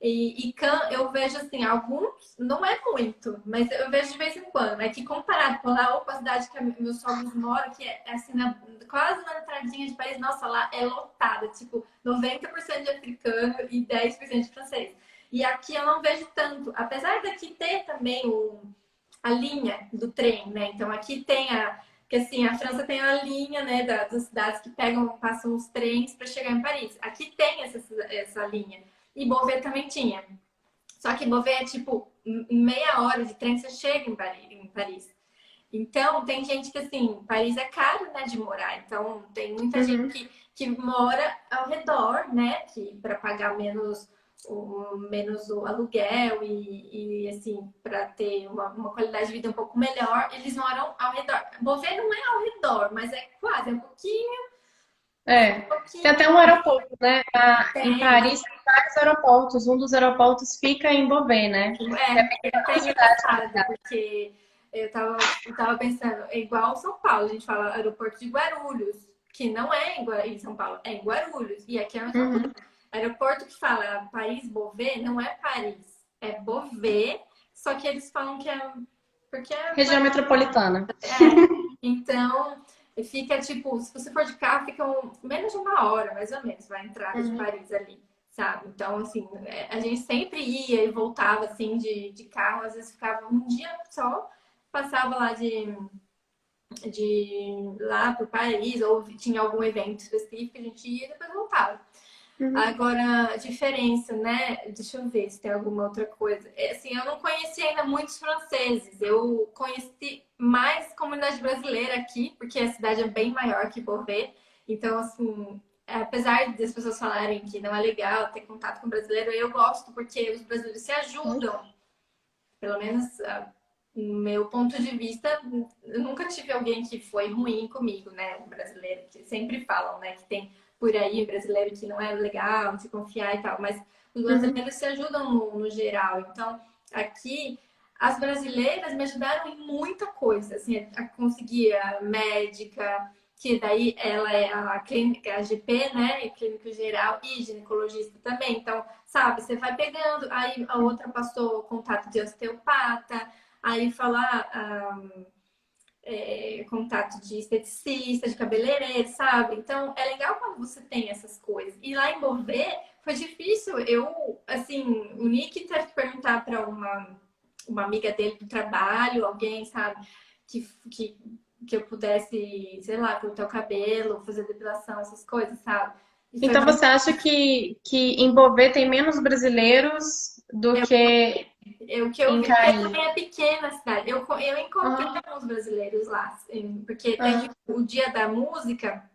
E Cannes, eu vejo assim, alguns, não é muito, mas eu vejo de vez em quando. É que comparado com lá, ou com a cidade que meus sogros moram, que é assim, quase na entradinha de Paris, nossa, lá é lotada, tipo, 90% de africano e 10% de francês. E aqui eu não vejo tanto, apesar daqui ter também a linha do trem, né? Então aqui tem que assim, a França tem a linha, né, das cidades que passam os trens para chegar em Paris. Aqui tem essa linha. E Beauvais também tinha. Só que Beauvais é tipo meia hora de trem, você chega em Paris. Então, tem gente que, assim, Paris é caro, né, de morar. Então, tem muita gente Uhum. que mora ao redor, né, que para pagar menos o aluguel assim, para ter uma qualidade de vida um pouco melhor, eles moram ao redor. Beauvais não é ao redor, mas é quase, é É. um Tem pouquinho, até um aeroporto, né? Em tem. Paris tem vários aeroportos. Um dos aeroportos fica em Beauvais, né? Que é bem É até cidade. engraçado, porque eu tava pensando, é igual São Paulo, a gente fala aeroporto de Guarulhos, que não é em São Paulo, é em Guarulhos. E aqui é a mesma coisa. Uhum. Aeroporto que fala Paris Beauvais não é Paris, é Beauvais, só que eles falam que é porque Região metropolitana. então fica tipo, se você for de carro, fica menos de uma hora, mais ou menos, vai a entrada de Uhum. Paris ali, sabe? Então, assim, a gente sempre ia e voltava assim de carro, às vezes ficava um dia só, passava lá de lá para Paris, ou tinha algum evento específico, a gente ia e depois voltava. Uhum. Agora, a diferença, né? Deixa eu ver se tem alguma outra coisa. Assim, eu não conheci ainda muitos franceses. Eu conheci mais comunidade brasileira aqui, porque a cidade é bem maior que Beauvais. Então, assim, apesar das pessoas falarem que não é legal ter contato com brasileiro, eu gosto porque os brasileiros se ajudam. Pelo menos, no meu ponto de vista, eu nunca tive alguém que foi ruim comigo, né? Um brasileiro, que sempre falam, né? Que tem por aí brasileiro que não é legal, se confiar e tal, mas os Uhum. brasileiros se ajudam no geral. Então, aqui, as brasileiras me ajudaram em muita coisa, assim, a conseguir a médica, que daí ela é a clínica, a GP, né? Clínica geral e ginecologista também. Então, sabe, você vai pegando, aí a outra passou contato de osteopata, aí falar contato de esteticista, de cabeleireiro, sabe? Então é legal quando você tem essas coisas. E lá em Beauvais foi difícil. Assim, o Nick teve que perguntar para uma amiga dele do trabalho, alguém, sabe, que, que, que eu pudesse, sei lá, cortar o cabelo, fazer depilação, essas coisas, sabe? E foi Então mais você acha que em Beauvais tem menos brasileiros do que o que eu em vi, porque Caí? também é pequena a cidade. Eu encontrei Aham, alguns brasileiros lá, porque teve aham, o Dia da Música,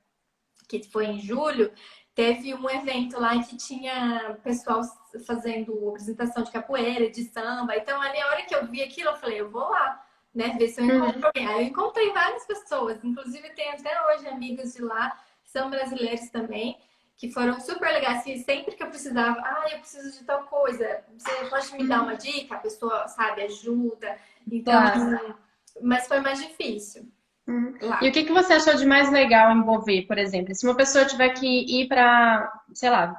que foi em julho, teve um evento lá que tinha pessoal fazendo apresentação de capoeira, de samba. Então, ali, a hora que eu vi aquilo, eu falei, eu vou lá, né, ver se eu encontro uhum. alguém. Aí eu encontrei várias pessoas, inclusive tem até hoje amigos de lá, que são brasileiros também, que foram super legais. E sempre que eu precisava, eu preciso de tal coisa, você pode me dar uma Uhum. dica? A pessoa, sabe, ajuda. Então, Claro. mas foi mais difícil Uhum. E o lá. que que você achou de mais legal em Beauvais, por exemplo? Se uma pessoa tiver que ir para, sei lá,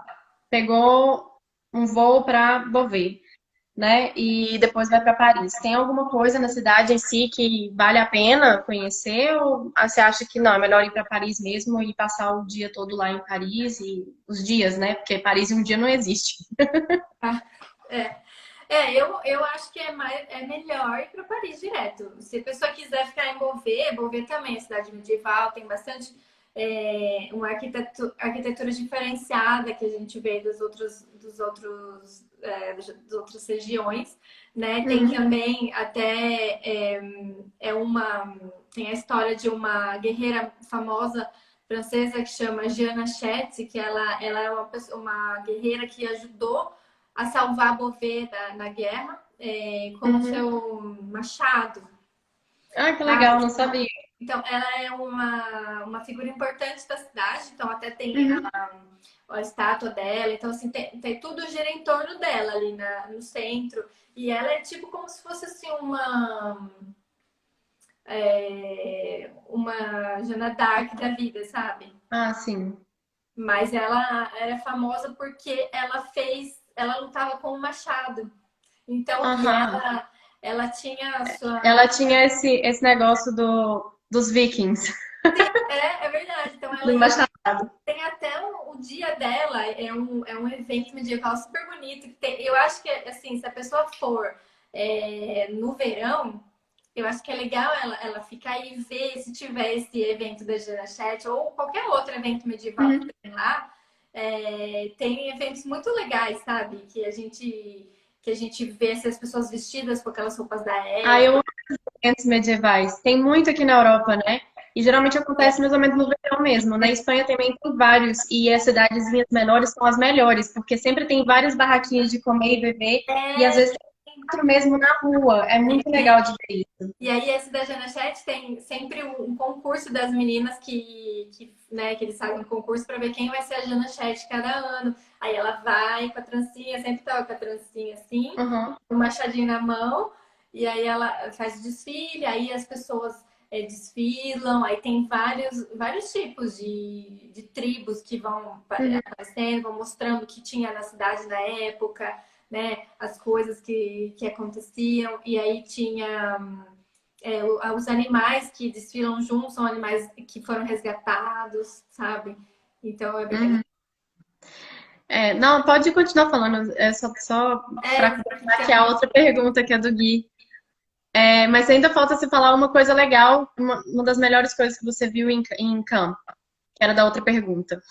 pegou um voo para Beauvais, né? E depois vai para Paris. Tem alguma coisa na cidade em si que vale a pena conhecer? Ou você acha que não, é melhor ir para Paris mesmo e passar o dia todo lá em Paris e os dias, né? Porque Paris em um dia não existe. Tá? É. Eu acho que é melhor ir para Paris direto. Se a pessoa quiser ficar em Beauvais, Beauvais também é cidade medieval, tem bastante uma arquitetura diferenciada que a gente vê das outras regiões, né? Tem Uhum, também até tem a história de uma guerreira famosa francesa que chama Jeanne Hachette, que ela é uma guerreira que ajudou a salvar Beauvais na guerra com o uhum. seu machado, Ah, que legal, sabe? não sabia. Então, ela é uma figura importante da cidade, então até tem Uhum. a estátua dela, então assim, tudo gira em torno dela ali no centro, e ela é tipo como se fosse assim uma Joana d'Arc da vida, sabe? Ah, sim. Mas ela era famosa porque ela lutava com o machado. Então, Aham. ela tinha a sua. Ela tinha esse negócio dos Vikings, É verdade. Então, ela do ia. machado. Tem até o dia dela, é um evento medieval super bonito. Eu acho que, assim, se a pessoa for no verão, eu acho que é legal ela ficar aí e ver se tiver esse evento da Janachete ou qualquer outro evento medieval que Uhum. tem lá. Tem eventos muito legais, sabe? Que a gente vê assim, as pessoas vestidas com aquelas roupas da Ah, eu época. eventos medievais. Tem muito aqui na Europa, né? E geralmente acontece mais ou menos no verão mesmo. Na Espanha também tem vários, e as cidadezinhas menores são as melhores, porque sempre tem várias barraquinhas de comer e beber, e às É, vezes tem teatro mesmo na rua. É muito legal de ver isso. e aí, esse da Janachete tem sempre um concurso das meninas né, que eles fazem um concurso para ver quem vai ser a Janachete cada ano. Aí ela vai com a trancinha, sempre tava com a trancinha assim, Uhum. um machadinho na mão, e aí ela faz o desfile, aí as pessoas desfilam, aí tem vários tipos de tribos que vão Uhum. aparecendo, vão mostrando o que tinha na cidade na época, né, as coisas que aconteciam, e aí tinha os animais que desfilam juntos são animais que foram resgatados, sabe? Então é bem legal. Uhum. Não, pode continuar falando, é só para Fica... a outra pergunta que é do Gui. Mas ainda falta você falar uma coisa legal, uma das melhores coisas que você viu em campo, que era da outra pergunta.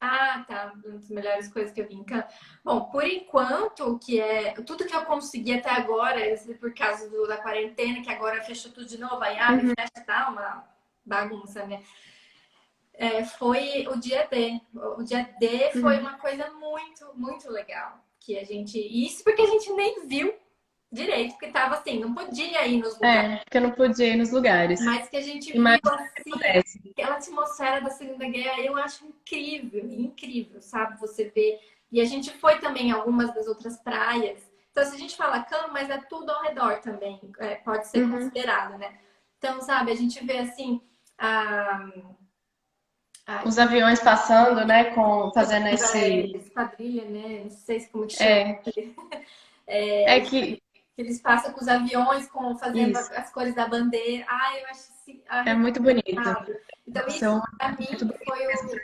Ah, tá. Uma das melhores coisas que eu vi em Cannes. Bom, por enquanto, que é tudo que eu consegui até agora, por causa da quarentena, que agora fechou tudo de novo, aí abre, Uhum, fecha, tá uma bagunça, né? Foi o dia D. O dia D foi uhum. uma coisa muito, muito legal. Que a gente. Isso porque a gente nem viu direito, porque tava assim, não podia ir nos lugares. Porque eu não podia ir nos lugares. Mas que a gente viu Imagina se assim, pudesse. aquela atmosfera da Segunda Guerra, eu acho incrível, incrível, sabe? Você vê. E a gente foi também em algumas das outras praias. Então, se a gente fala Cannes, mas é tudo ao redor também, pode ser Uhum. considerado, né? Então, sabe, a gente vê assim, a, a Os aviões passando, né, fazendo esquadrilha, né? Não sei como que chama. É, É, é que que eles passam com os aviões, fazendo isso as cores da bandeira. Ah, eu acho assim, é muito bonito. arrepiado. Então, Nossa, isso para muito mim bonito foi mesmo.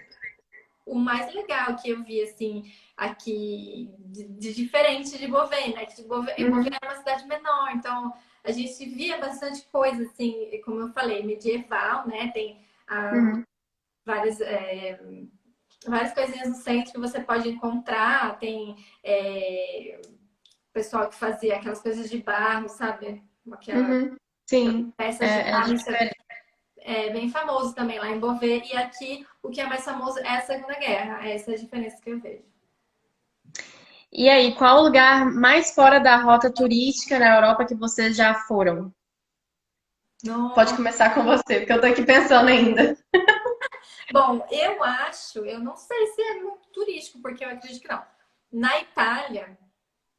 o mais legal que eu vi, assim, aqui, de diferente de Bovê, né? Que Bovê Uhum, é uma cidade menor, então a gente via bastante coisa, assim, como eu falei, medieval, né? Tem uhum, várias, várias coisinhas no centro que você pode encontrar, tem pessoal que fazia aquelas coisas de barro, sabe? Aquelas uhum. Sim, peças de é barro, isso diferente. é bem famoso também lá em Beauvais. E aqui o que é mais famoso é a Segunda Guerra. Essa é a diferença que eu vejo. E aí, qual o lugar mais fora da rota turística na Europa que vocês já foram? Pode No... começar com você, porque eu tô aqui pensando ainda. Bom, eu não sei se é muito turístico, porque eu acredito que não. Na Itália,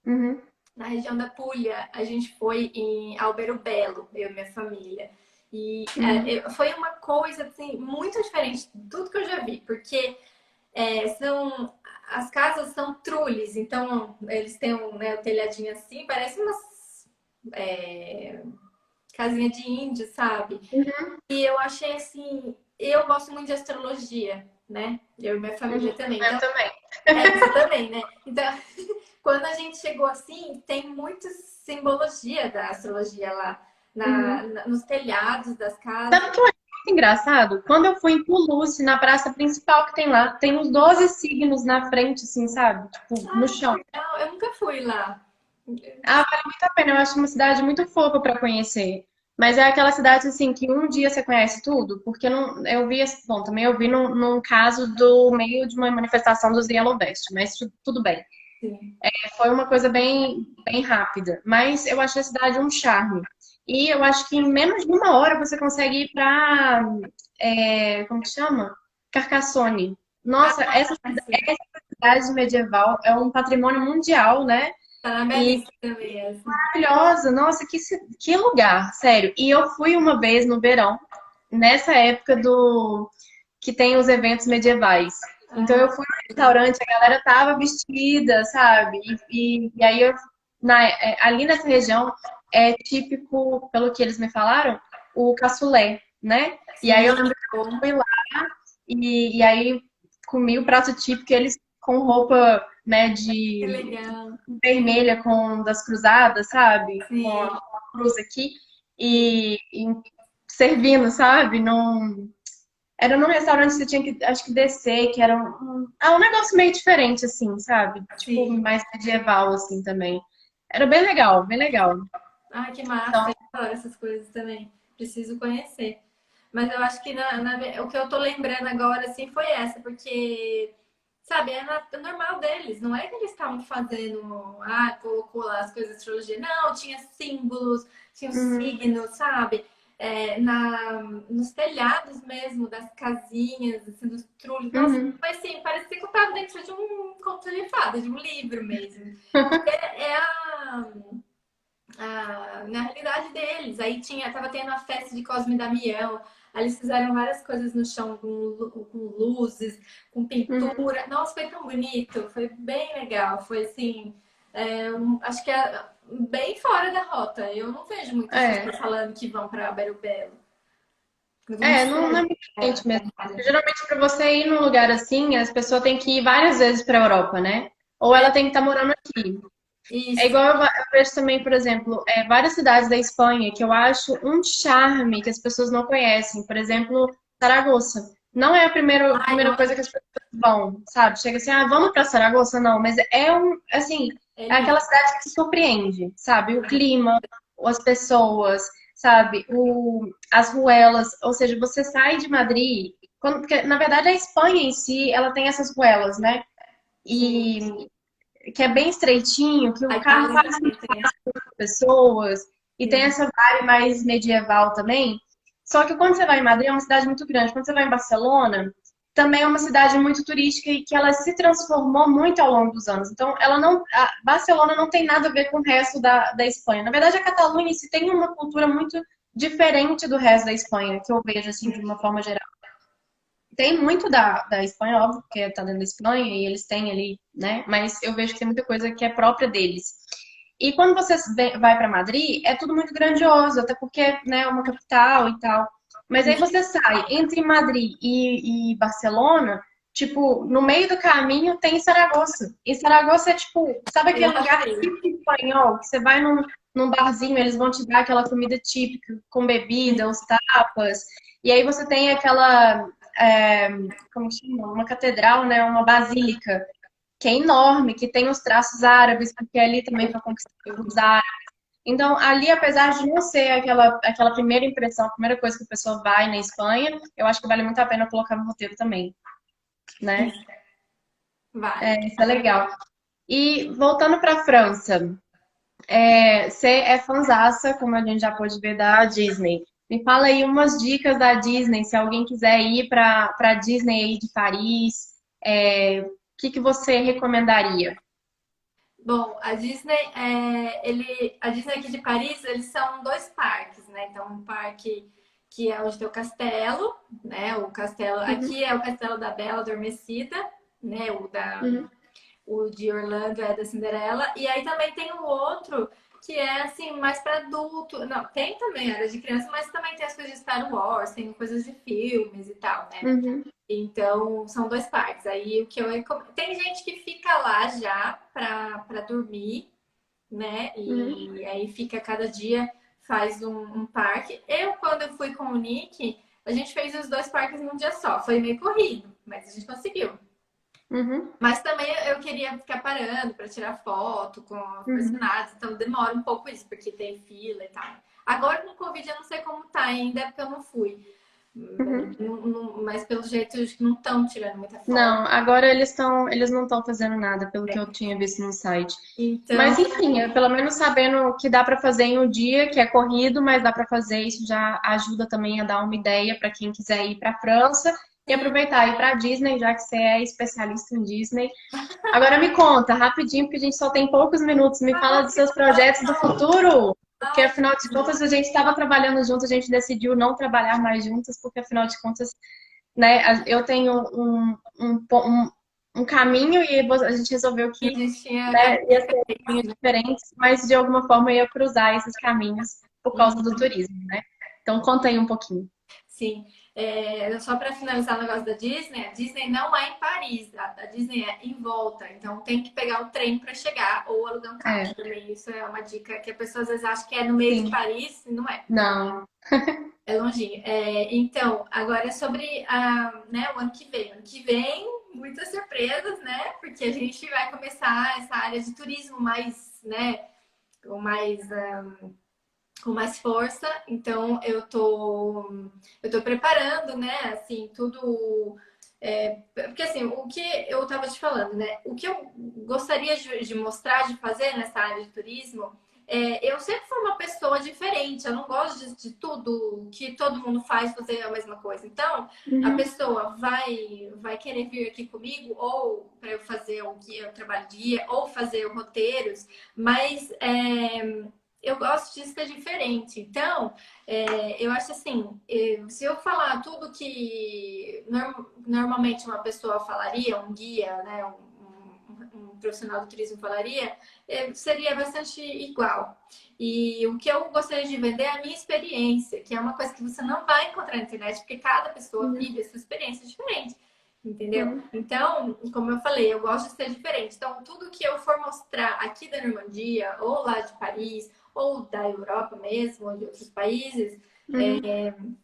Uhum, na região da Puglia, a gente foi em Alberobello, eu e minha família. E uhum, foi uma coisa assim, muito diferente de tudo que eu já vi, porque as casas são trules, então eles têm né, o telhadinho assim, parece umas casinha de índio, sabe? uhum, E eu achei assim, eu gosto muito de astrologia, né? Eu e minha família uhum. também. Eu Então, também. você também, né? Então, quando a gente chegou assim, tem muita simbologia da astrologia lá, Uhum. nos telhados das Sabe o casas. que eu achei muito engraçado? Quando eu fui em Toulouse, na praça principal que tem lá, tem uns 12 signos na frente, assim, sabe? Tipo, no Ah, chão. não, eu nunca fui lá. Ah, vale muito a pena. Eu acho uma cidade muito fofa para conhecer. Mas é aquela cidade, assim, que um dia você conhece tudo. Porque não, eu vi esse ponto também. Eu vi num caso do meio de uma manifestação dos Yellow Vest, mas tudo bem. Sim. Foi uma coisa bem, bem rápida. Mas eu achei a cidade um charme. E eu acho que em menos de uma hora você consegue ir para, como que chama? Carcassonne. Nossa, Ah, sim. essa cidade medieval é um patrimônio mundial, né? Tá na minha E lista também essa. maravilhosa. Nossa, que lugar, sério. E eu fui uma vez no verão, nessa época do que tem os eventos medievais. Então Ah, eu fui no restaurante, a galera tava vestida, sabe? E aí ali nessa região é típico, pelo que eles me falaram, o cassoulet, né? E aí sim, eu lembro que eu bom. fui lá e aí comi o prato típico, eles com roupa, né, Que de legal. vermelha com das cruzadas, sabe? Com Sim, a cruz aqui sim, e servindo, sabe? Era num restaurante que você tinha que, acho que descer, que era um negócio meio diferente, assim, sabe? Tipo, sim. mais medieval, assim, também. Era bem legal, bem legal. Ai, que massa, Então, eu adoro essas coisas também. Preciso conhecer. Mas eu acho que o que eu tô lembrando agora, assim, foi essa, porque, sabe, é normal deles. Não é que eles estavam fazendo, colocou lá as coisas de astrologia. Não, tinha símbolos, tinha os uhum, signos, sabe? Nos telhados mesmo, das casinhas, assim, dos trulhos. Nossa, uhum. foi assim, parecia que eu tava dentro de um conto de fada, de um livro mesmo. É na realidade deles. Aí tava tendo a festa de Cosme e Damião. Aí eles fizeram várias coisas no chão com luzes, com Uhum. pintura. Nossa, foi tão bonito, foi bem legal. Foi assim, acho que é bem fora da rota. Eu não vejo muitas É, pessoas falando que vão para Belo Belo. Não não é sei. muito diferente mesmo. Geralmente, para você ir num lugar assim, as pessoas têm que ir várias vezes para a Europa, né? Ou ela tem que estar morando aqui. É Isso, igual eu vejo também, por exemplo, várias cidades da Espanha que eu acho um charme que as pessoas não conhecem. Por exemplo, Saragoça. Não é a ai, eu primeira coisa que as pessoas vão, sabe? Chega assim, vamos para Saragoça? Não, mas assim, é é aquela lindo. cidade que te surpreende, sabe? O clima, as pessoas, sabe? As ruelas, ou seja, você sai de Madrid, porque na verdade a Espanha em si, ela tem essas ruelas, né? Sim. E que é bem estreitinho, que A o carro Itália quase também tem. pessoas, e tem Sim. essa vibe mais medieval também. Só que quando você vai em Madrid, é uma cidade muito grande. Quando você vai em Barcelona, também é uma cidade muito turística e que ela se transformou muito ao longo dos anos. Então, Barcelona não tem nada a ver com o resto da Espanha. Na verdade, a Catalunha em si tem uma cultura muito diferente do resto da Espanha, que eu vejo assim de uma forma geral. Tem muito da Espanha, óbvio, porque tá dentro da Espanha e eles têm ali, né? Mas eu vejo que tem muita coisa que é própria deles. E quando você vai para Madrid, é tudo muito grandioso, até porque, né, é uma capital e tal. Mas aí você sai entre Madrid e Barcelona, tipo, no meio do caminho tem Saragoça. E Saragoça é tipo, sabe Eu aquele lugar achei. típico espanhol, que você vai num barzinho, eles vão te dar aquela comida típica, com bebida, os tapas. E aí você tem aquela, é, como chama? Uma catedral, né, uma basílica que é enorme, que tem os traços árabes, porque ali também foi conquistado pelos árabes. Então, ali, apesar de não ser aquela primeira impressão, a primeira coisa que a pessoa vai na Espanha, eu acho que vale muito a pena colocar no roteiro também, né? Vale. Isso é legal. E voltando para a França, você é fanzaça, como a gente já pôde ver, da Disney. Me fala aí umas dicas da Disney, se alguém quiser ir para Disney aí de Paris, o que você recomendaria? Bom, a Disney aqui de Paris, eles são dois parques, né? Então, um parque que é onde tem o castelo, né? O castelo, Uhum, aqui é o castelo da Bela Adormecida, né? uhum, O de Orlando é da Cinderela. E aí também tem o outro que é assim, mais para adulto. Não, tem também área de criança, mas também tem as coisas de Star Wars, tem coisas de filmes e tal, né? uhum. Então, são dois parques. Aí o que eu recomendo. Tem gente que fica lá já para dormir, né? Uhum, E aí fica cada dia, faz um parque. Quando eu fui com o Nick, a gente fez os dois parques num dia só. Foi meio corrido, mas a gente conseguiu. uhum, Mas também eu queria ficar parando para tirar foto com os uhum, personagens, então demora um pouco isso, porque tem fila e tal. Agora com o Covid eu não sei como tá ainda, porque eu não fui. uhum. Mas pelo jeito acho que não estão tirando muita foto. Não, agora eles não estão fazendo nada, pelo que eu tinha visto no site. Então, Mas enfim, pelo menos sabendo que dá para fazer em um dia, que é corrido, mas dá para fazer, isso já ajuda também a dar uma ideia para quem quiser ir para a França e sim. aproveitar e ir para Disney, já que você é especialista em Disney. Agora me conta, rapidinho, porque a gente só tem poucos minutos, me fala dos seus projetos do futuro. Porque Ai, afinal de contas a gente estava trabalhando junto, a gente decidiu não trabalhar mais juntas, porque afinal de contas, né, eu tenho um caminho e a gente resolveu a que, gente tinha né, caminhos ia ser diferentes, caminhos né? diferentes, mas de alguma forma ia cruzar esses caminhos por causa do Uhum. turismo, né? Então conta aí um pouquinho. Sim. Só para finalizar o negócio da Disney, a Disney não é em Paris, a Disney é em volta. Então tem que pegar o trem para chegar ou alugar um carro. É, Também isso é uma dica que a pessoa às vezes acha que é no meio de sim. Paris, e não é. Não. É longinho. Então, agora é sobre né, o ano que vem. Ano que vem, muitas surpresas, né? Porque a gente vai começar essa área de turismo mais, né? O mais com mais força. Então eu tô preparando, né? Assim, tudo. Porque assim, o que eu estava te falando, né? O que eu gostaria de mostrar, de fazer nessa área de turismo, eu sempre fui uma pessoa diferente. Eu não gosto de tudo que todo mundo faz fazer a mesma coisa. Então, a Uhum. pessoa vai querer vir aqui comigo, ou para eu fazer o guia, o trabalho de guia, ou fazer roteiros, mas eu gosto de ser diferente. Então, eu acho assim, se eu falar tudo que normalmente uma pessoa falaria, um guia, né, um profissional do turismo falaria, seria bastante igual. E o que eu gostaria de vender é a minha experiência, que é uma coisa que você não vai encontrar na internet, porque cada pessoa Uhum. vive a sua experiência diferente. Entendeu? Uhum. Então, como eu falei, eu gosto de ser diferente. Então, tudo que eu for mostrar aqui da Normandia, ou lá de Paris, ou da Europa mesmo, ou de outros países, Uhum.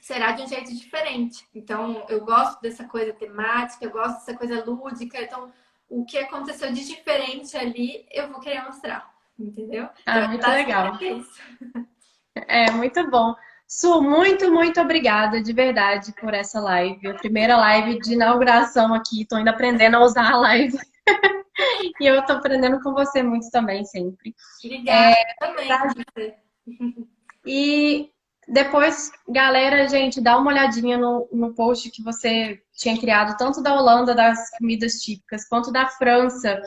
será de um jeito diferente. Então, eu gosto dessa coisa temática, eu gosto dessa coisa lúdica. Então, o que aconteceu de diferente ali, eu vou querer mostrar. Entendeu? Então, Ah, é muito legal. basicamente isso. É, muito bom. Su, muito, muito obrigada de verdade por essa live. A primeira live de inauguração aqui. Estou ainda aprendendo a usar a live. E eu estou aprendendo com você muito também, sempre. Obrigada também por você. E depois, galera, gente, dá uma olhadinha no post que você tinha criado, tanto da Holanda, das comidas típicas, quanto da França,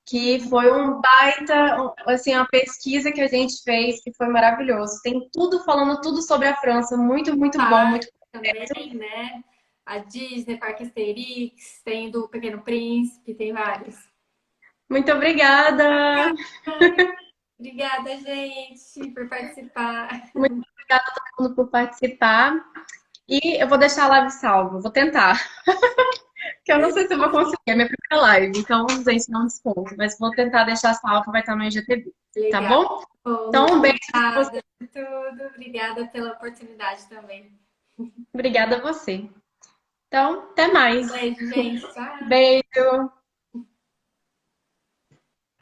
que foi um baita, assim, uma pesquisa que a gente fez, que foi maravilhoso. Tem tudo falando tudo sobre a França, muito, muito bom, muito. Parque também, né? A Disney, Parque Asterix, tem do Pequeno Príncipe, tem vários. Muito obrigada! Obrigada, gente, por participar. Muito obrigada a todo mundo por participar. E eu vou deixar a live salva, vou tentar. Que eu não sei se eu vou conseguir, é minha primeira live, então, gente, não desconto. Mas vou tentar deixar salvo, vai estar no IGTV, tá Legal. bom? Bom, Então, um beijo pra você. obrigada por tudo. Obrigada pela oportunidade também. Obrigada a você. Então, até mais. Beijo, gente. Tchau. Beijo.